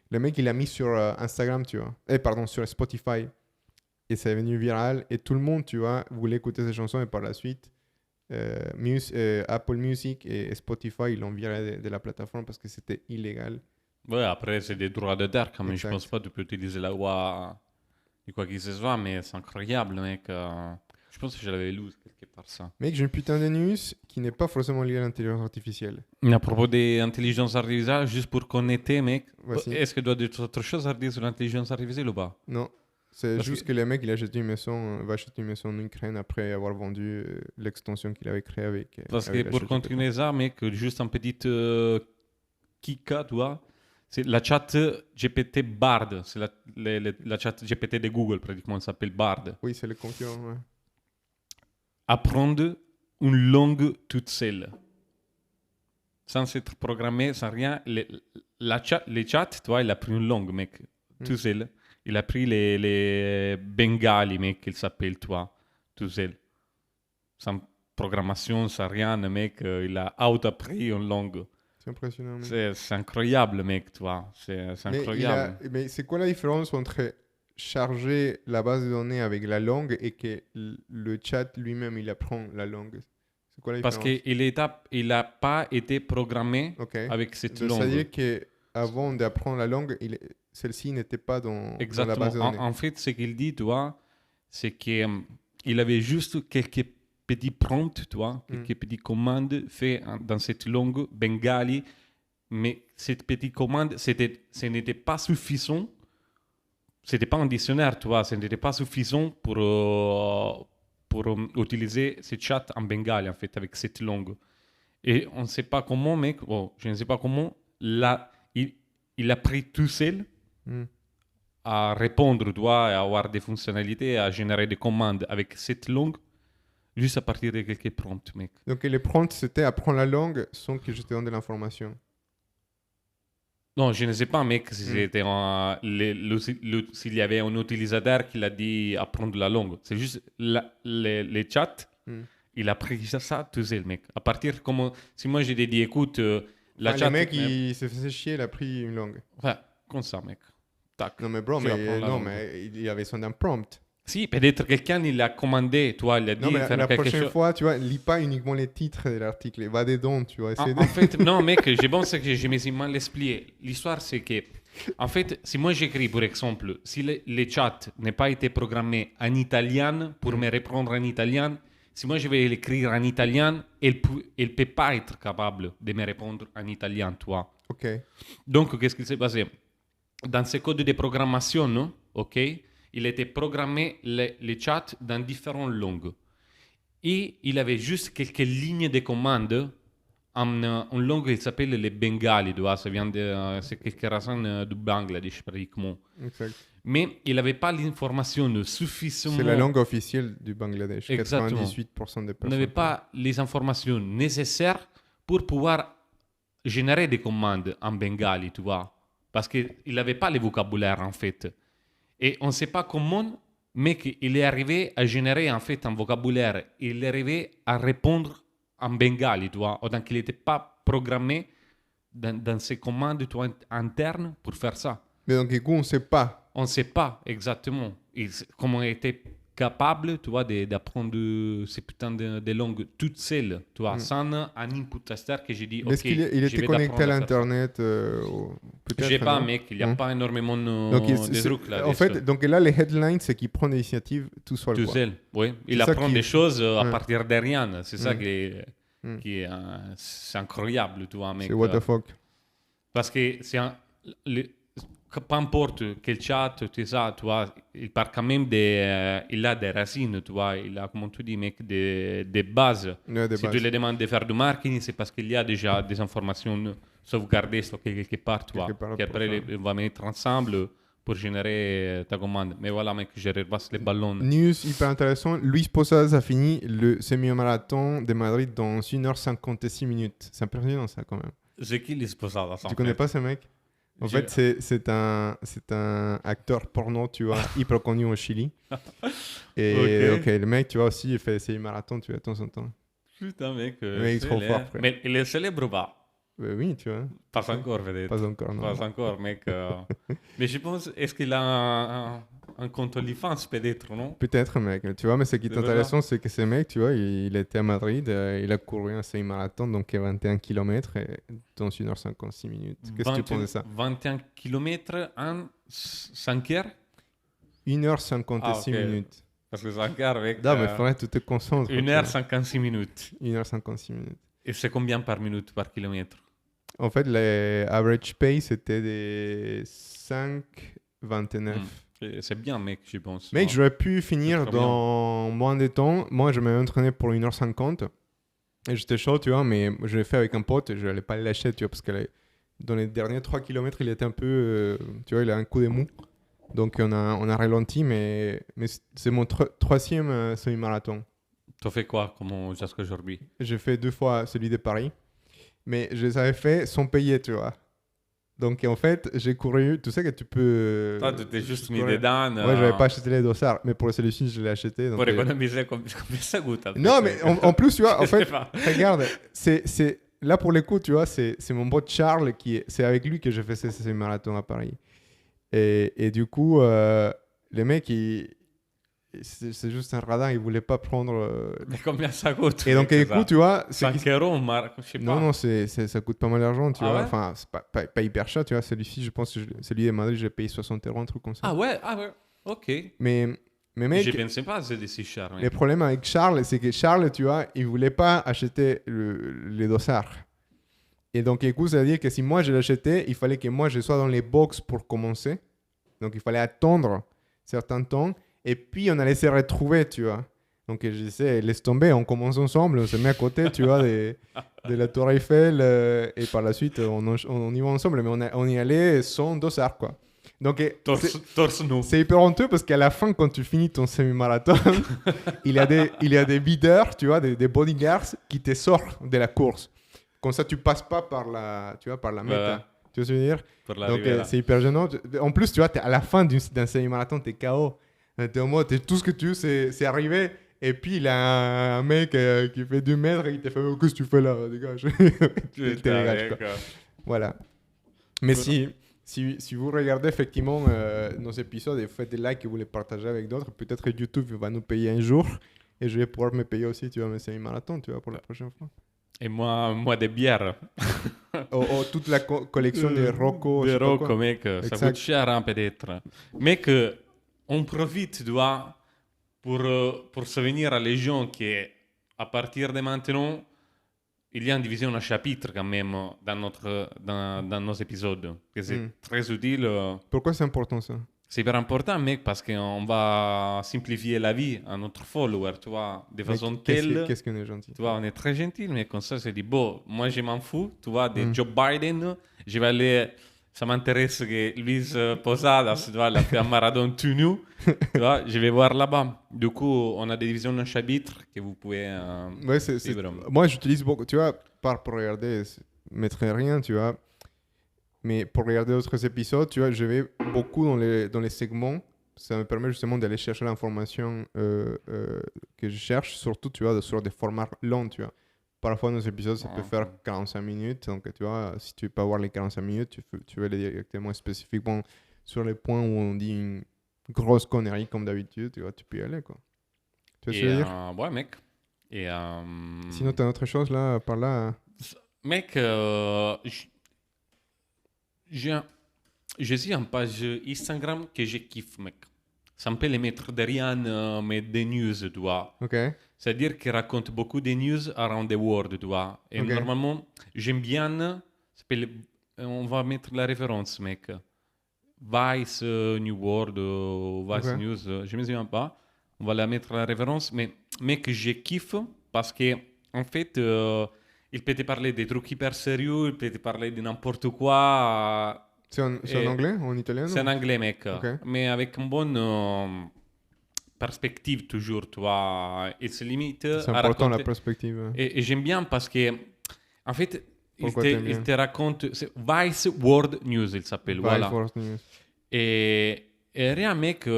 Le mec, il l'a mis sur Instagram, tu vois. Pardon, sur Spotify. Et c'est devenu viral. Et tout le monde, tu vois, voulait écouter ces chansons. Et par la suite, Apple Music et Spotify, ils l'ont viré de la plateforme parce que c'était illégal. Ouais, après, c'est des droits d'auteur, quand même. Je Exact. pense pas que tu peux utiliser la voix de quoi qu'il se soit, mais c'est incroyable, mec. Je pense que je l'avais lu quelque part, ça. Mec, j'ai une putain de news qui n'est pas forcément liée à l'intelligence artificielle. À propos des intelligences artificielles, juste pour connaître, mec, Voici. est-ce que tu dois dire autre chose à dire sur l'intelligence artificielle ou pas? Non. C'est Parce juste que- que le mec, il a acheté une maison, va acheter une maison en Ukraine après avoir vendu l'extension qu'il avait créée avec. Parce que avec la pour ChatGPT. continuer ça, mec, juste un petit kika, tu vois, c'est la chat GPT Bard. C'est la chat GPT de Google, pratiquement, elle s'appelle Bard. Oui, c'est le concurrent. Ouais. Apprendre une langue toute seule. Sans être programmé, sans rien. Les chats, tu vois, il a pris une langue, mec, tout seul. Il a pris les bengali, mec, il s'appelle, toi, tout seul. Sans programmation, sans rien, mec, il a auto-appris une langue. C'est impressionnant. Mec. C'est incroyable, mec, tu vois. C'est incroyable. Mais c'est quoi la différence entre charger la base de données avec la langue et que le chat lui-même, il apprend la langue? C'est quoi la Parce différence? qu'il n'a pas été programmé Ok. avec cette Donc, ça veut langue. dire qu'avant d'apprendre la langue, celle-ci n'était pas dans la Exactement. base de données. En fait, ce qu'il dit, tu vois, c'est qu'il avait juste quelques petits prompts, tu vois, quelques petites commandes faites dans cette langue bengali. Mais cette petite commande, ce n'était pas suffisant. C'était pas un dictionnaire, tu vois. Ce n'était pas suffisant pour utiliser ce chat en bengali, en fait, avec cette langue. Et on ne sait pas comment, mec, je ne sais pas comment, il a pris tout seul Hmm. à répondre, tu vois, à avoir des fonctionnalités, à générer des commandes avec cette langue, juste à partir de quelques prompts, mec. Donc les prompts, c'était apprendre la langue sans que je te donne de l'information. Non, je ne sais pas, mec, si c'était s'il y avait un utilisateur qui l'a dit apprendre la langue. C'est juste les chats, il a pris ça tout seul, mec. À partir comme si moi j'ai dit, écoute, la Enfin, chat. le mec, il s'est fait chier, il a pris une langue. Ouais, comme ça, mec. Tac. Non mais bro, Tu apprends la langue. mais il avait besoin d'un prompt. Si, peut-être quelqu'un il a commandé, toi, il a dit Non, mais faire la quelque prochaine chose. fois, tu vois, lis pas uniquement les titres de l'article, va dedans, tu vois. En fait, non, mec, je pense que je me suis mal expliqué. L'histoire, c'est que, en fait, si moi j'écris, par exemple, si le chat n'a pas été programmé en italien pour me répondre en italien, si moi je vais l'écrire en italien, elle peut pas être capable de me répondre en italien, toi. Ok. Donc, qu'est-ce qui s'est passé? Dans ce code de programmation, ok, il était programmé les chats dans différentes langues. Et il avait juste quelques lignes de commandes en langue qui s'appelle les bengali, tu vois, ça vient de c'est quelque racine du Bangladesh pratiquement. Exact. Mais il n'avait pas l'information suffisamment. C'est la langue officielle du Bangladesh. Exactement. 98% des On personnes. n'avait pas les informations nécessaires pour pouvoir générer des commandes en bengali, tu vois. Parce qu'il n'avait pas le vocabulaire, en fait. Et on ne sait pas comment, mais il est arrivé à générer, en fait, un vocabulaire. Il est arrivé à répondre en bengali, tu vois. Donc, il n'était pas programmé dans ses commandes, tu vois, internes pour faire ça. Mais donc, du coup, on ne sait pas. On ne sait pas exactement comment a été capable, tu vois, d'apprendre ces putains de langues toutes seules, tu vois, sans un input externe que j'ai dit, Mais est-ce ok, qu'il je était vais connecté à t'apprendre à faire ça. l'internet Je peut-être, sais pas, non? mec, il n'y a Non. pas énormément Donc, de trucs là en fait, donc là, les headlines, c'est qu'il prend des initiatives tout seul, tout quoi. seul, oui. C'est Il ça apprend des choses à ouais. partir de rien. C'est ça Mm. Mm. qui est, c'est incroyable, tu vois, mec. C'est what the fuck. Parce que le- peu importe quel chat, tout ça, tu vois, il part quand même il a des racines, tu vois, il a, comment tu dis, mec, des bases. Ouais, des Si tu bases. lui demandes de faire du marketing, c'est parce qu'il y a déjà des informations sauvegardées, stockées quelque part, tu vois, Quelque part qu'après pour ça. on va mettre ensemble pour générer ta commande. Mais voilà, mec, je repasse les ballons. News hyper intéressant. Luis Posas a fini le semi-marathon de Madrid dans 1h56 minutes. C'est impressionnant, ça, quand même. C'est qui l'esposada, ça, Tu en connais fait? pas ce mec? En J'ai- fait, c'est un acteur porno, tu vois, hyper connu au Chili. Et Ok. ok, le mec, tu vois, aussi, il fait ses marathons, tu vois, de temps en temps. Putain, mec, Le mec est trop fort, frère. Mais il est célèbre ou pas? Oui, tu vois. Pas encore, peut-être. Pas encore, non. Pas encore, mec. Mais je pense, est-ce qu'il a un compte OnlyFans, peut-être, non? Peut-être, mec. Tu vois, mais ce qui est C'est vrai. intéressant, c'est que ce mec, tu vois, il était à Madrid, il a couru un semi-marathon, donc 21 km dans 1h56 minutes. Qu'est-ce que tu penses de ça? 21 km en 5 heures? 1h56 Ah, ok. minutes. Parce que 5 heures, mec. Non, mais il faudrait que tu te concentres. 1h56 minutes. 1h56 minutes. Et c'est combien par minute, par kilomètre? En fait, les average pace, c'était des 5,29. C'est bien, mec, je pense. Mec, Ouais. j'aurais pu finir très bien. dans moins de temps. Moi, je m'avais entraîné pour 1h50. Et j'étais chaud, tu vois, mais je l'ai fait avec un pote et je n'allais pas le lâcher, tu vois, parce que dans les derniers 3 km, il était un peu, tu vois, il a un coup de mou. Donc, on a ralenti, mais c'est mon troisième semi-marathon. Tu fais quoi, comment, jusqu'à aujourd'hui? J'ai fait 2 fois celui de Paris, mais je les avais fait sans payer, tu vois. Donc, en fait, j'ai couru, tu sais que tu peux... Toi, tu t'es juste mis courir. dedans. Ouais, j'avais pas acheté les dossards, mais pour celui-ci, je l'ai acheté. Donc, Pour économiser, combien ça coûte? Après, non, mais en plus, tu vois, en Je sais fait, pas. regarde, là pour le coup, tu vois, c'est mon pote Charles c'est avec lui que j'ai fait ces marathons à Paris. Et du coup, les mecs, c'est juste un radar, ils voulaient pas prendre. Mais combien ça coûte? Et donc, mec, du c'est coup, ça? tu vois, 5 euros, je sais pas. non, ça coûte pas mal d'argent, tu Ah vois. ouais? Enfin, c'est pas hyper cher, tu vois. Celui-ci, je pense, celui de Madrid, j'ai payé 60 euros, un truc comme ça. Ah ouais, ok. Mais mec, Je pensais pas que c'était si cher. le problème avec Charles, c'est que Charles, tu vois, il voulait pas acheter les dossards. Et donc, écoute, c'est-à-dire que si moi je l'achetais, il fallait que moi je sois dans les box pour commencer. Donc, il fallait attendre certains temps. Et puis, on allait se retrouver, tu vois. Donc, je disais, laisse tomber, on commence ensemble, on se met à côté, tu vois, de la Tour Eiffel. Et par la suite, on y va ensemble. Mais on y allait sans dossard, quoi. Donc, Torse nu. c'est hyper honteux parce qu'à la fin, quand tu finis ton semi-marathon, il y a des leaders, tu vois, des bodyguards qui te sortent de la course. Comme ça, tu passes pas par la méta. Ouais. Tu vois ce que je veux dire? Pour Donc, l'arrivée là. c'est hyper gênant. En plus, tu vois, à la fin d'un semi-marathon, t'es KO. T'es en mode, tout ce que tu veux, c'est arriver. Et puis, il a un mec qui fait 2 mètres et il te fait, oh, qu'est-ce que tu fais là? Dégage. Tu te Putain, dégages, quoi. mec. Voilà. Mais Voilà. si vous regardez effectivement nos épisodes et vous faites des likes et vous les partagez avec d'autres, peut-être que YouTube va nous payer un jour et je vais pouvoir me payer aussi, tu vois, mes semi-marathons, tu vois, pour la prochaine fois. Et moi, des bières. Toute la collection de Rocco. je De sais pas Rocco, quoi. mec. Ça Exact. coûte cher, hein, peut-être. Mec, on profite, tu vois, pour souvenir à les gens qu'à partir de maintenant, il y a une division, un chapitre quand même dans nos épisodes. Que c'est très utile. Pourquoi c'est important ça? C'est hyper important, mec, parce qu'on va simplifier la vie à notre follower, tu vois, de Mais façon telle. qu'est-ce qu'on est gentil. Tu vois, on est très gentil, mais comme ça, c'est dit, bon, moi, je m'en fous, tu vois, de Joe Biden. Je vais aller. Ça m'intéresse que Luis Posadas, tu vois, il a fait un marathon tout nu. Tu vois, je vais voir là-bas. Du coup, on a des divisions de chapitres que vous pouvez Ouais, suivre. moi, j'utilise beaucoup, tu vois, pour regarder, mettre rien, tu vois. Mais pour regarder d'autres épisodes, tu vois, je vais beaucoup dans les segments. Ça me permet justement d'aller chercher l'information que je cherche, surtout, tu vois, sur des formats longs, tu vois. Parfois, nos épisodes, ça peut faire 45 minutes. Donc, tu vois, si tu veux pas voir les 45 minutes, tu vas aller directement spécifiquement sur les points où on dit une grosse connerie, comme d'habitude, tu vois, tu peux y aller, quoi. Tu vois ce que je veux dire? Ouais, mec. Et, Sinon, t'as autre chose là, par là? mec, j'ai un- je suis une page Instagram que je kiffe, mec. Ça me les mettre derrière mais des news, tu vois. Ok, C'est-à-dire qu'il raconte beaucoup de news around the world, tu vois. Et ok. normalement, j'aime bien, on va mettre la référence, mec. Vice New World, Vice Ok. News, je ne me souviens pas. On va la mettre la référence, mais mec, je kiffe parce que, en fait, il peut te parler des trucs hyper sérieux, il peut te parler de n'importe quoi. C'est en Et anglais, en italien c'est en ou? anglais, mec, Ok. mais avec une bonne perspective toujours, tu vois. Il se limite C'est à important la raconter. perspective. Et j'aime bien parce que, en fait, Pourquoi t'aimes il bien? te raconte. C'est Vice World News, il s'appelle, Vice voilà. World News. Et rien, mec,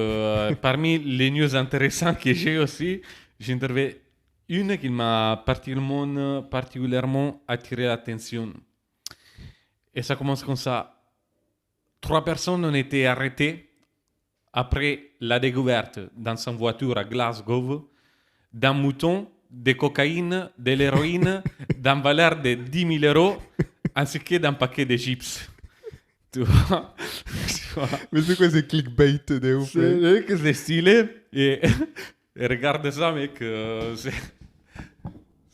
parmi les news intéressantes que j'ai aussi, j'ai trouvé une qui m'a particulièrement attiré l'attention. Et ça commence comme ça. 3 personnes ont été arrêtées après la découverte dans sa voiture à Glasgow d'un mouton, de cocaïne, de l'héroïne, d'un valeur de 10 000 euros, ainsi que d'un paquet de chips. Tu vois? Tu vois? Mais c'est quoi ces clickbait de ouf, C'est mec? vrai que c'est stylé. Et regarde ça, mec.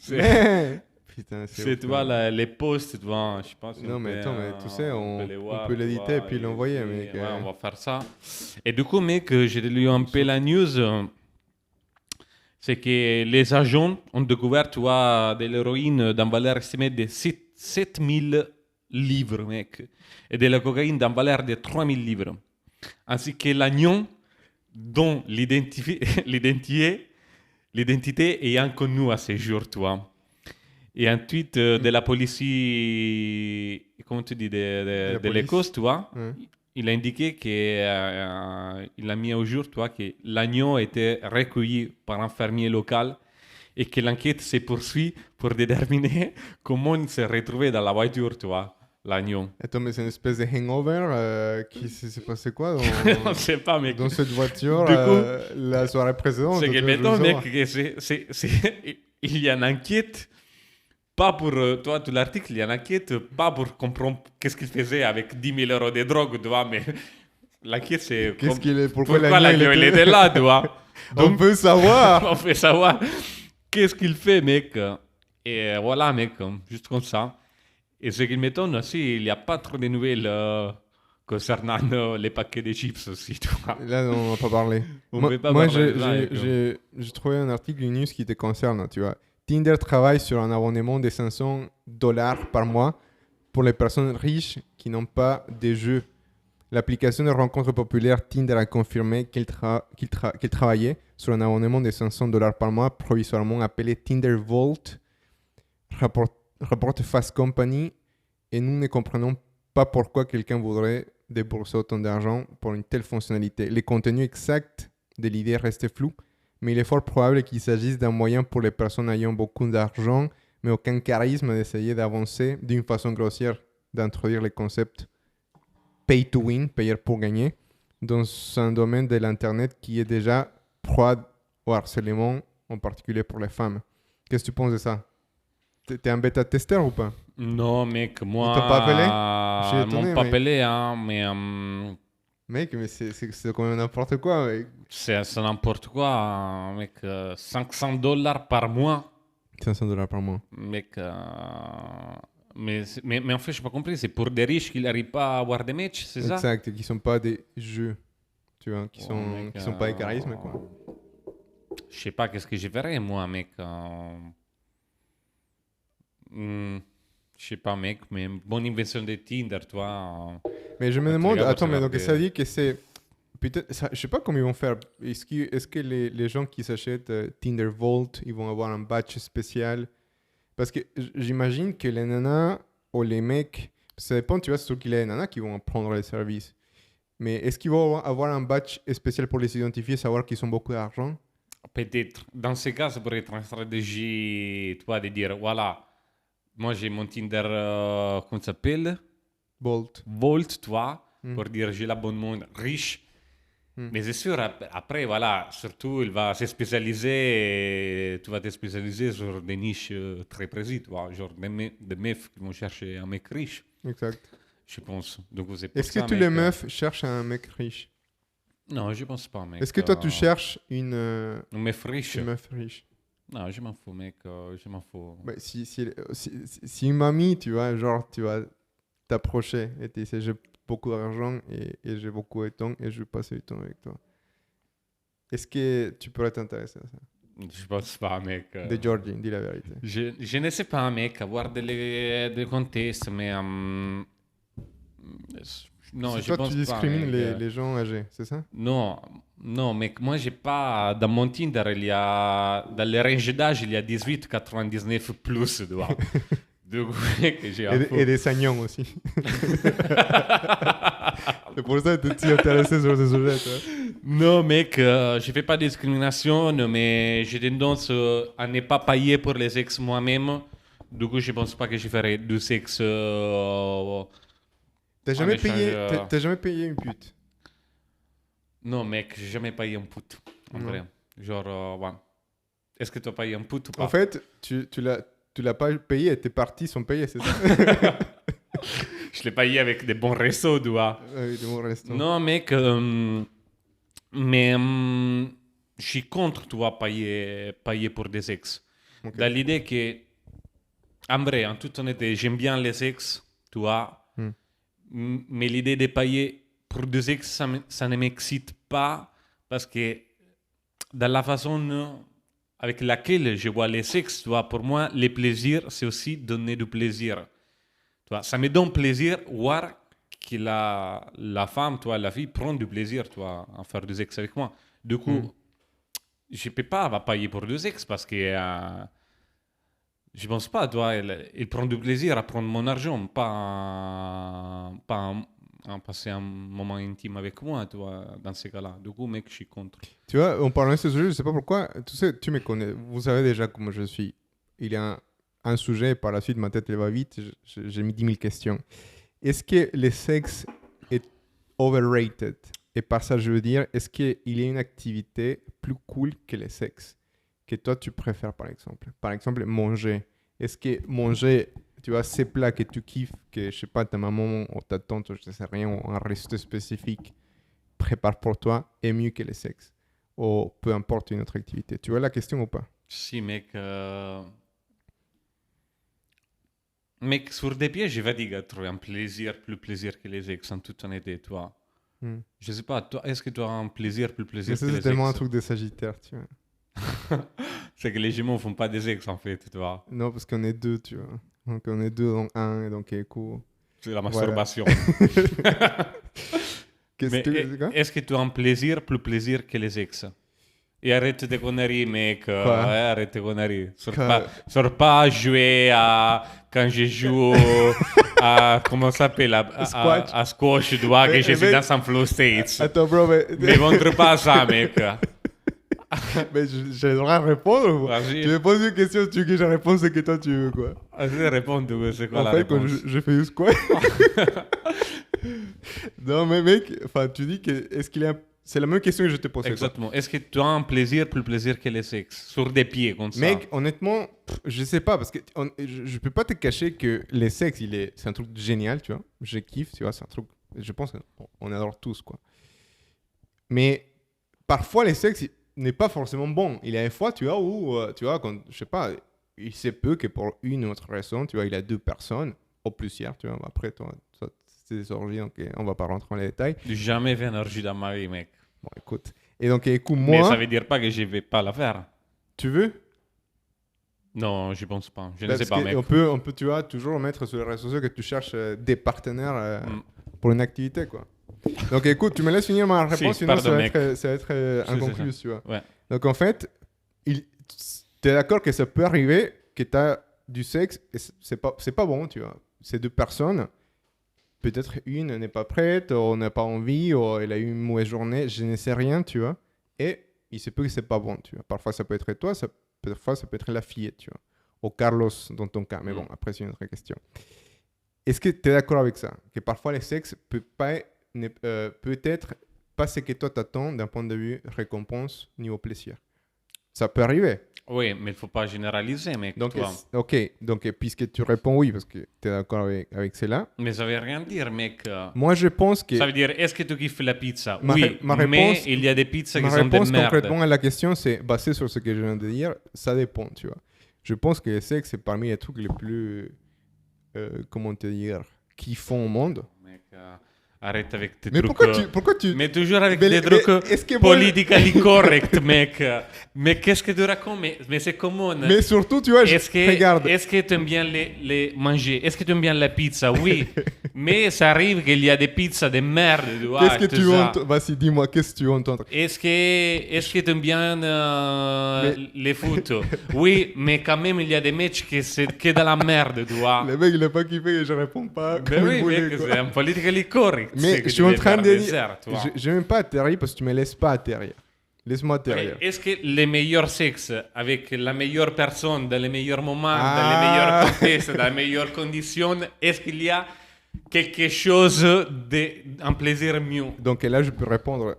Mais putain, c'est C'est, ouf. tu vois, les posts, tu vois. Je sais pas si Non, mais attends, mais tu sais, on peut les on voir, peut tu l'éditer et vois. puis l'envoyer, mec. Ouais, on va faire ça. Et du coup, mec, j'ai lu un peu la news. C'est que les agents ont découvert, tu vois, de l'héroïne d'une valeur estimée de 7 000 livres, mec. Et de la cocaïne d'une valeur de 3 000 livres. Ainsi que l'agneau dont l'identité est inconnue à ce jour, tu vois. Et un tweet de la police, comment tu dis, La de l'Écosse, police. tu vois, Ouais. il a indiqué qu'il a mis au jour, tu vois, que l'agneau était recueilli par un fermier local et que l'enquête se poursuit pour déterminer comment il s'est retrouvé dans la voiture, tu vois, l'agneau. Attends, mais c'est une espèce de hangover qui s'est passé quoi On ne sait pas, mec. dans cette voiture Du coup, la soirée précédente? c'est que Tu vois, je veux maintenant, mec, savoir. que il y a une enquête, pas pour, toi, tout l'article, il y a une enquête, pas pour comprendre qu'est-ce qu'il faisait avec 10 000 euros de drogue, tu vois, mais l'enquête, c'est Qu'est-ce qu'il est? Pourquoi pourquoi l'agneau l'agneau, il était là, tu vois. On Donc, peut savoir! on fait savoir qu'est-ce qu'il fait, mec. Et voilà, mec, juste comme ça. Et ce qui m'étonne aussi, il n'y a pas trop de nouvelles concernant les paquets de chips aussi, tu vois. Là, on va pas parler. On ne Moi, peut pas moi, parler de ça, mec. j'ai trouvé un article, une news qui te concerne, tu vois. Tinder travaille sur un abonnement de 500 dollars par mois pour les personnes riches qui n'ont pas de jeux. L'application de rencontre populaire Tinder a confirmé qu'il travaillait sur un abonnement de 500 dollars par mois provisoirement appelé Tinder Vault, rapporte Fast Company, et nous ne comprenons pas pourquoi quelqu'un voudrait débourser autant d'argent pour une telle fonctionnalité. Le contenu exact de l'idée reste flou, mais il est fort probable qu'il s'agisse d'un moyen pour les personnes ayant beaucoup d'argent, mais aucun charisme, d'essayer d'avancer d'une façon grossière, d'introduire le concept pay to win, payer pour gagner, dans un domaine de l'Internet qui est déjà proie au harcèlement, en particulier pour les femmes. Qu'est-ce que tu penses de ça? T'es un bêta-testeur ou pas? Non, mec, Ils t'ont pas appelé? Je suis moi, ils m'ont étonné, pas mais... appelé, hein, mais Mec, mais c'est quand même n'importe quoi, mec. c'est n'importe quoi, hein, mec. 500 dollars par mois, 500 dollars par mois. mec. Mais en fait, je n'ai pas compris, c'est pour des riches qui n'arrivent pas à avoir des matchs, c'est ça? Exact, et qui sont pas des jeux, tu vois, Oh, mec, qui sont pas des charismes, quoi. je sais pas qu'est-ce que je ferais, moi, mec. Je sais pas, mec, mais bonne invention de Tinder, toi. Mais je me Ah, demande, regarde, attends, mais donc regarde, ça dit que c'est... Peut-être, je sais pas comment ils vont faire. Est-ce que les gens qui s'achètent Tinder Vault, ils vont avoir un badge spécial? Parce que j'imagine que les nanas ou les mecs, ça dépend, tu vois, surtout qu'il y a les nanas qui vont prendre les services. Mais est-ce qu'ils vont avoir un badge spécial pour les identifier, savoir qu'ils ont beaucoup d'argent? Peut-être, dans ce cas, ça pourrait être une stratégie, tu vois, de dire, voilà, moi j'ai mon Tinder, comment ça s'appelle? Bolt. Volt, tu vois, Hmm. pour dire j'ai l'abonnement riche. Mais c'est sûr, après, voilà, surtout, il va se spécialiser, et tu vas te spécialiser sur des niches très précises, tu vois, genre des meufs qui vont chercher un mec riche, Exact. je pense. Donc, c'est pour Est-ce que ça, tous mec. les meufs cherchent un mec riche? Non, je pense pas, mec. Est-ce que toi, tu cherches Un meuf riche? une meuf riche? Non, je m'en fous, mec, je m'en fous. Bah, si une mamie, tu vois, genre, tu vas t'approcher et tu sais, j'ai beaucoup d'argent et j'ai beaucoup de temps et je veux passer du temps avec toi. Est-ce que tu pourrais t'intéresser à ça? Je pense pas, mec. De Georgie, dis la vérité. Je ne sais pas, mec, avoir des contextes, mais non, Si je toi, pense tu pas, discrimines mec. les gens âgés, c'est ça? Non, non, mec, moi, j'ai pas. Dans mon Tinder, il y a. Dans les ranges d'âge, il y a 18, 99 plus, tu vois. Du coup, mec, j'ai un fou. Et des sagnons aussi. C'est pour ça que tu es intéressé sur ce sujet, toi. Non, mec, je fais pas de discrimination, mais j'ai tendance à ne pas payer pour les ex moi-même. Du coup, je pense pas que je ferai du sexe. T'as En jamais échange, payé, t'as jamais payé une pute? Non, mec, j'ai jamais payé un pute, en Non. vrai. Genre, ouais. Est-ce que tu as payé un pute ou pas? En fait, tu l'as pas payé et tes parties sont payées, c'est ça? Je l'ai payé avec des bons réseaux, tu vois. De mon resto. Non, mec, mais je suis contre, tu vois, payer pour des ex. Ok. Dans l'idée que, en vrai, en toute honnêteté, j'aime bien les ex, tu vois. Mais l'idée de payer pour des ex, ça ne m'excite pas parce que dans la façon avec laquelle je vois les sexes, tu vois, pour moi, les plaisirs, c'est aussi donner du plaisir. Tu vois, ça me donne plaisir voir que la femme, tu vois, la fille prend du plaisir, tu vois, à faire du sexe avec moi. Du coup, je ne peux pas payer pour du sexe parce que je pense pas, tu vois, elle prend du plaisir à prendre mon argent, pas à passer un moment intime avec moi, tu vois, dans ces cas-là. Du coup, mec, je suis contre. Tu vois, en parlant de ce sujet, je sais pas pourquoi, tu sais, tu me connais, vous savez déjà comment je suis. Il y a un sujet, par la suite, ma tête elle va vite, j'ai mis 10 000 questions. Est-ce que le sexe est overrated? Et par ça, je veux dire, est-ce qu'il y a une activité plus cool que le sexe que toi, tu préfères, par exemple? Par exemple, manger. Est-ce que manger, tu vois, ces plats que tu kiffes, que, je sais pas, ta maman ou ta tante, je ne sais rien, ou un resto spécifique prépare pour toi, est mieux que le sexe? Ou peu importe une autre activité. Tu vois la question ou pas? Si, mec. Mec, sur des pieds, je vais dire trouver un plaisir, plus plaisir que les ex, en toute honnêteté, toi. Je sais pas, toi, est-ce que tu as un plaisir, plus plaisir Mais ça, que c'est les tellement un ex? truc de Sagittaire, tu vois. C'est que les jumeaux font pas des ex, en fait, tu vois. Non, parce qu'on est deux, tu vois. Donc on est deux dans un, et donc écoute. C'est la Voilà. masturbation. Qu'est-ce Mais que quoi? est-ce que tu as un plaisir, plus plaisir que les ex? Et arrête tes conneries, mec. Quoi? Ouais, arrête tes conneries. Quoi? Sors pas jouer à. Quand je joue à. Comment ça s'appelle? Squash. À squash, tu vois, que Mais- je suis mais- dans un flow states. Attends, bro, Mais montre pas ça, mec. mais j'ai le droit de répondre ou pas? Vas-y. Tu me poses une question, tu veux que je réponde ce que toi tu veux, quoi. Vas-y, réponds, tu veux, c'est quoi En la fait, quand réponse? je fais du squat. Non, mais mec, enfin, tu dis que. Est-ce qu'il y a. C'est la même question que je te posais. Exactement. Est-ce que tu as un plaisir, plus plaisir que les sexes? Sur des pieds, comme ça. Mec, honnêtement, je sais pas, parce que je peux pas te cacher que les sexes, c'est un truc génial, tu vois. Je kiffe, tu vois, c'est un truc. Je pense qu'on adore tous, quoi. Mais parfois, les sexes n'est pas forcément bon. Il y a des fois, tu vois, où, tu vois, quand, je sais pas, il se peut que pour une ou autre raison, tu vois, il a deux personnes, ou plusieurs, tu vois. Après, toi, c'est des orgies, donc on va pas rentrer dans les détails. J'ai jamais fait une orgie dans ma vie, mec. Bon, écoute. Et donc, écoute, Mais ça moi, veut dire pas que je vais pas la faire. tu veux? Non, je pense pas. Je ne Parce sais pas, que mec. on peut, tu vois, toujours mettre sur les réseaux sociaux que tu cherches des partenaires pour une activité, quoi. Donc, écoute, tu me laisses finir ma réponse, Si, sinon pardon, mec. ça va être C'est inconclu, ça. tu vois. Ouais. Donc, en fait, tu es d'accord que ça peut arriver que tu as du sexe et c'est pas bon, tu vois. Ces deux personnes, peut-être une n'est pas prête, ou n'a pas envie, ou elle a eu une mauvaise journée, je ne sais rien, tu vois. Et il se peut que c'est pas bon, tu vois. Parfois, ça peut être toi, parfois, ça peut être la fillette, tu vois. Ou Carlos, dans ton cas. Mais bon, après, c'est une autre question. Est-ce que tu es d'accord avec ça? Que parfois, le sexe peut être pas ce que toi t'attends d'un point de vue récompense niveau plaisir. Ça peut arriver. Oui, mais il faut pas généraliser, mec. Donc, Toi. ok, donc puisque tu réponds oui, parce que tu es d'accord avec cela, Mais ça veut rien dire, mec. moi je pense que Ça veut dire, est-ce que tu kiffes la pizza? Ma Oui, ré- ma mais réponse- il y a des pizzas ma qui sont de réponse merde. concrètement à la question, c'est basé sur ce que je viens de dire, ça dépend, tu vois. Je pense que le sexe, c'est parmi les trucs les plus, comment te dire, kiffants au monde. Mec, arrête avec tes Mais trucs. pourquoi tu... Mais toujours avec Mais- des mais trucs est-ce que moi- politically correct, mec. Mais qu'est-ce que tu racontes? Mais c'est commun. Mais surtout, tu vois, regarde. Est-ce que tu aimes bien les manger? Est-ce que tu aimes bien la pizza? Oui. Mais ça arrive qu'il y a des pizzas de merde. Tu vois, Qu'est-ce que tout tu veux ça. entendre? Vas-y, dis-moi, qu'est-ce que tu veux entendre? Est-ce que tu aimes bien les foot? Oui, mais quand même, il y a des matchs qui c'est que de la merde, tu vois. Le mec, il n'a pas kiffé et je réponds pas Ben comme oui, il voulait, mec, quoi. c'est un politically correct. Mais c'est que je tu suis en devais train faire de des dire... airs, tu vois. Je n'aime pas atterrir parce que tu me laisses pas atterrir. Laisse-moi atterrir. Mais est-ce que les meilleurs sexes, avec la meilleure personne, dans les meilleurs moments, Ah. dans les meilleurs contextes, dans les meilleures conditions, est-ce qu'il y a quelque chose un plaisir mieux? Donc là, je peux répondre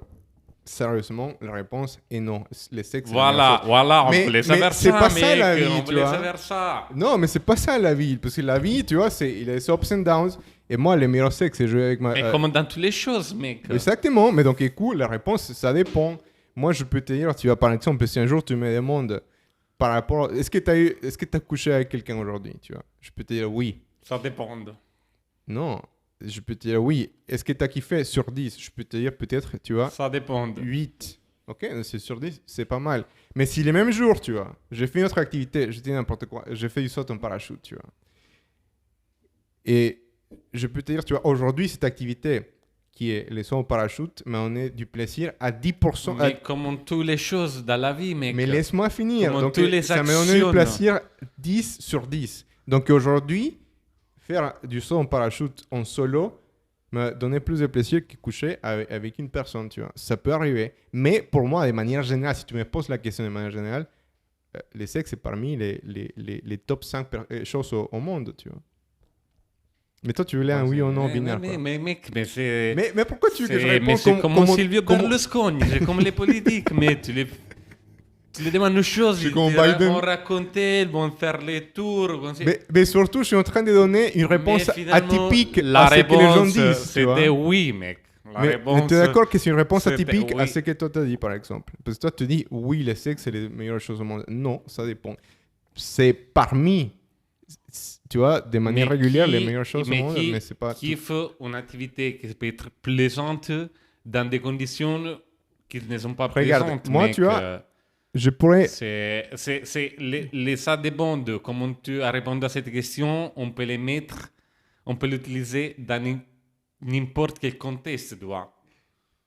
sérieusement. La réponse est non. Les sexes, c'est la Voilà, meilleure chose. voilà, on Mais- peut les mais savoir c'est ça, pas ça, mec, la vie, on tu peut les vois. savoir ça. Non, mais c'est pas ça la vie. Parce que la vie, tu vois, il y a des ups and downs. Et moi, le meilleur sexe, c'est jouer avec ma... Mais comme dans toutes les choses, mec. Exactement. Mais donc, écoute, la réponse, ça dépend. Moi, je peux te dire, tu vois, par exemple, si un jour tu me demandes par rapport... Est-ce que tu as couché avec quelqu'un aujourd'hui, tu vois? Je peux te dire oui. Ça dépend. Non. Je peux te dire oui. Est-ce que tu as kiffé sur 10? Je peux te dire peut-être, tu vois, Ça dépend. 8. Ok, c'est sur 10, c'est pas mal. Mais si les mêmes jours, tu vois, j'ai fait une autre activité, je dis n'importe quoi, j'ai fait du saut en parachute, tu vois. Et je peux te dire, tu vois, aujourd'hui, cette activité qui est les sauts en parachute, mais on est du plaisir à 10%. Mais comme toutes les choses dans la vie, mec. Mais laisse-moi finir. Comme Donc, tous les ça m'a donné actions. du plaisir 10 sur 10. Donc aujourd'hui, faire du saut en parachute en solo m'a donné plus de plaisir que coucher avec une personne, tu vois. Ça peut arriver. Mais pour moi, de manière générale, si tu me poses la question de manière générale, les sexes, c'est parmi les top 5 choses au monde, tu vois. Mais toi, tu voulais un oui ou non binaire, quoi. Mais mec, mais c'est... Mais pourquoi tu veux que je Mais réponde c'est comme Silvio comment- Berlusconi, c'est comme les politiques, mais tu les demandes une chose, C'est ils comme te Biden. vont raconter, ils vont faire les tours. Mais surtout, je suis en train de donner une réponse Mais finalement, atypique la à ce que les gens réponse, disent, tu vois. c'était oui, mec. La Mais réponse, tu es d'accord que c'est une réponse c'était atypique à oui. ce que toi t'as dit, par exemple? Parce que toi, tu dis, oui, le sexe, c'est les meilleures choses au monde. Non, ça dépend. C'est parmi, tu vois, de manière Mais régulière, qui- les meilleures choses au mais monde, qui mais c'est pas... Qui fait une activité qui peut être plaisante dans des conditions qui ne sont pas Regarde, plaisantes, moi, mec. tu vois, Je pourrais... Ça dépend de comment tu as répondu à cette question. On peut les mettre, on peut l'utiliser dans n'importe quel contexte, tu vois.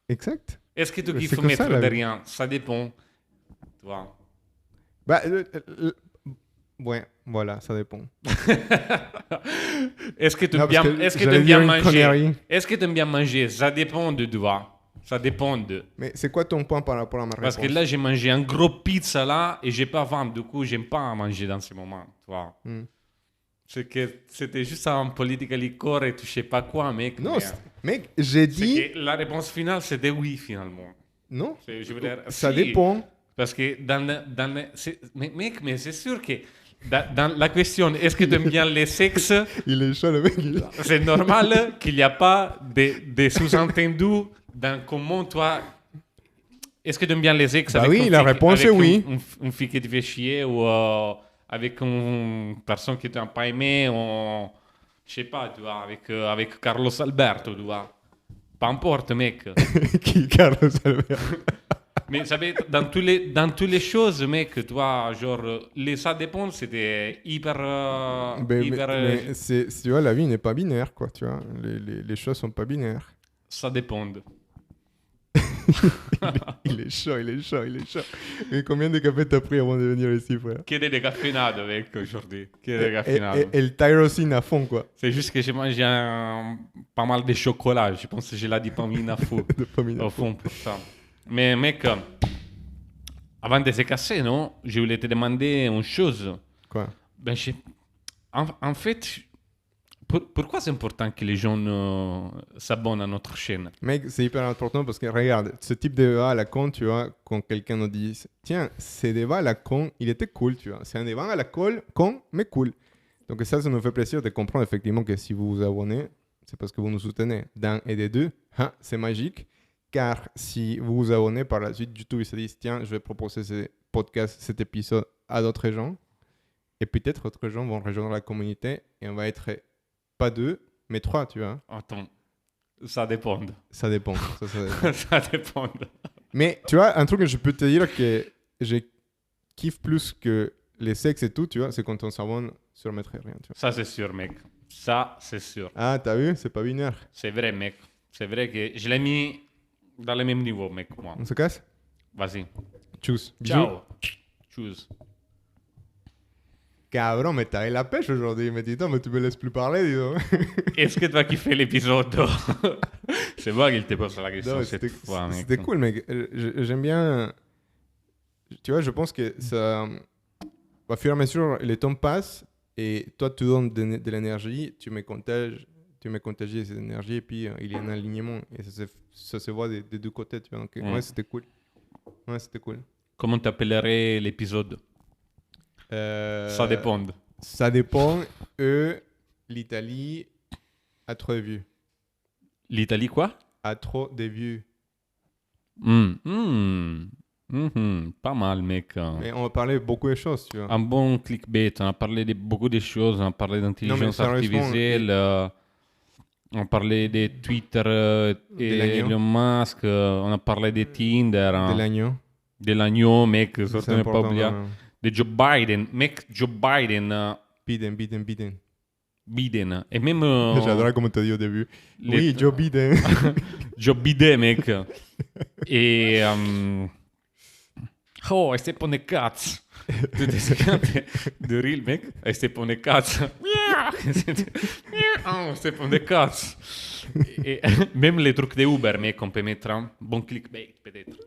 Exact. Est-ce que tu C'est kiffes comme ça, mettre la de vie. rien? Ça dépend, tu vois. Bah, ouais, voilà, ça dépend. Est-ce que tu Non, aimes bien, parce que est-ce que j'allais t'aimes dire bien une manger? connerie. Est-ce que tu aimes bien manger? Ça dépend de, tu vois. Ça dépend de. Mais c'est quoi ton point par rapport à ma réponse? Parce que là, j'ai mangé un gros pizza là et j'ai pas faim. Du coup, j'aime pas manger dans ces moments, tu vois. Hmm. C'est que c'était juste un politically correct, je sais pas quoi, mec. Non, mais, mec, j'ai c'est dit... que la réponse finale, c'était oui, finalement. Non, Je veux dire, ça si. dépend. Parce que mais mec, mais c'est sûr que dans la question, est-ce que tu aimes bien les sexes, Il est chaud, le mec. c'est normal qu'il n'y a pas de sous-entendus dans comment toi. Est-ce que tu aimes bien les sexes Bah avec oui, une la fille- réponse avec est oui. Une fille qui te fait chier ou avec une personne qui t'a pas aimé ou je sais pas, tu vois, avec Carlos Alberto, tu vois. Peu importe, mec. Qui, Carlos Albert? Mais ça peut être dans toutes les choses, mec, tu vois, genre, ça dépend, c'était hyper... Mais tu vois, la vie n'est pas binaire, quoi, tu vois. Les choses sont pas binaires. Ça dépend. Il est chaud, il est chaud, il est chaud. Mais combien de cafés t'as pris avant de venir ici, frère? Che delle caffinade, mec, aujourd'hui. Che delle Et caffinade. le tyrosine à fond, quoi. C'est juste que j'ai mangé pas mal de chocolat. Je pense que j'ai la dopamine à fond. Dopamine à Au fond, pour ça. Mais mec, avant de se casser, non, je voulais te demander une chose. Quoi? Ben, en fait, Pourquoi c'est important que les gens s'abonnent à notre chaîne? Mec, c'est hyper important parce que regarde, ce type de débat à la con, tu vois, quand quelqu'un nous dit, tiens, ce débat à la con, il était cool, tu vois. C'est un débat à la con, mais cool. Donc ça nous fait plaisir de comprendre effectivement que si vous vous abonnez, c'est parce que vous nous soutenez d'un et des deux. Hein, c'est magique. Car si vous vous abonnez par la suite, YouTube, il se dit, tiens, je vais proposer ce podcast, cet épisode à d'autres gens. Et peut-être d'autres gens vont rejoindre la communauté et on va être pas 2, mais 3, tu vois. Attends, ça dépend. Ça dépend. Ça dépend. Ça dépend. Mais tu vois, un truc que je peux te dire que je kiffe plus que les sexes et tout, tu vois, c'est quand on s'abonne sur Maître Rien, tu vois. Ça, c'est sûr, mec. Ça, c'est sûr. Ah, t'as vu? C'est pas binaire. C'est vrai, mec. C'est vrai que je l'ai mis dans le même niveau, mec, moi. On se casse? Vas-y. Tchuss. Bisous. Ciao. Tchuss. Cabron, mais t'avais la pêche aujourd'hui. Mais dis-toi, mais tu me laisses plus parler, dis donc. Est-ce que tu vas kiffer l'épisode? C'est moi qui te pose la question Non, cette fois, mec. c'était cool, mec. J'aime bien. Tu vois, je pense que ça. Au fur et à mesure, les temps passent et toi, tu donnes de l'énergie, tu me contagies cette énergie et puis il y a un alignement et ça se voit des deux côtés, tu vois. Donc, ouais, c'était cool. Ouais, c'était cool. Comment t'appellerais l'épisode? Ça dépend. Ça dépend. L'Italie a trop de vues. L'Italie, quoi? A trop de vues. Pas mal, mec. Mais on va parler beaucoup de choses, tu vois. Un bon clickbait. On a parlé de beaucoup de choses. On a parlé d'intelligence artificielle. On a parlé de Twitter et Elon Musk. On a parlé de Tinder. De l'agneau. De l'agneau, mec. Surtout ne pas oublier. Vraiment. De Joe Biden. Mec, Joe Biden. Biden. Et même... J'adore comment tu as dit au début. Oui, Joe Biden. Joe Biden, mec. Et... Oh, este pone cats. Tu te souviens de Reel, mec? Este pone cats. Oh, este pone cats. Et même les trucs de Uber, mec, on peut mettre un bon clickbait, peut-être.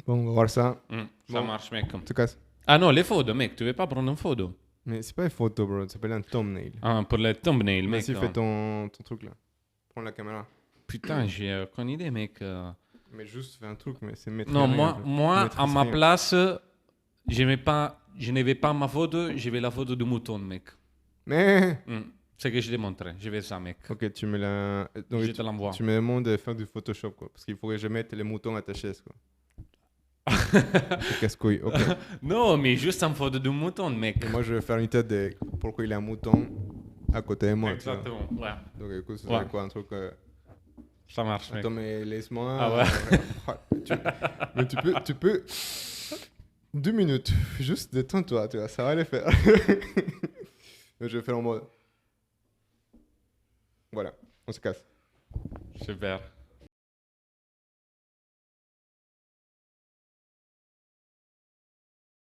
Bon, on va voir ça. Ça marche, mec. Tu casses. Ah non, les photos, mec. Tu veux pas prendre une photo? Mais c'est pas une photo, bro. Ça s'appelle un thumbnail. Ah, pour le thumbnail, mec. Vas-y, fais ton truc là. Prends la caméra. Putain, j'ai aucune idée, mec. Mais juste fais un truc, mais c'est mettre. Non, moi à ma place, je ne vais pas ma photo, je vais la photo du mouton, mec. Mais. C'est que je l'ai montré. Je vais ça, mec. Ok, tu me la. Donc, Je te l'envoie. Tu me demandes de faire du Photoshop, quoi. Parce qu'il faut que je mette les moutons à ta chaise, quoi. Casse-couille, ok. Non, mais juste une photo du mouton, mec. Et moi, je vais faire une tête de pourquoi il y a un mouton à côté de moi. Exactement, ouais. Donc, écoute, c'est Ouais. quoi un truc. Ça marche, mec. Attends, mais laisse-moi. Ah ouais. Mais tu peux. 2 minutes. Juste détends-toi, tu vois, ça va le faire. Je vais faire en mode. Voilà, on se casse. Super.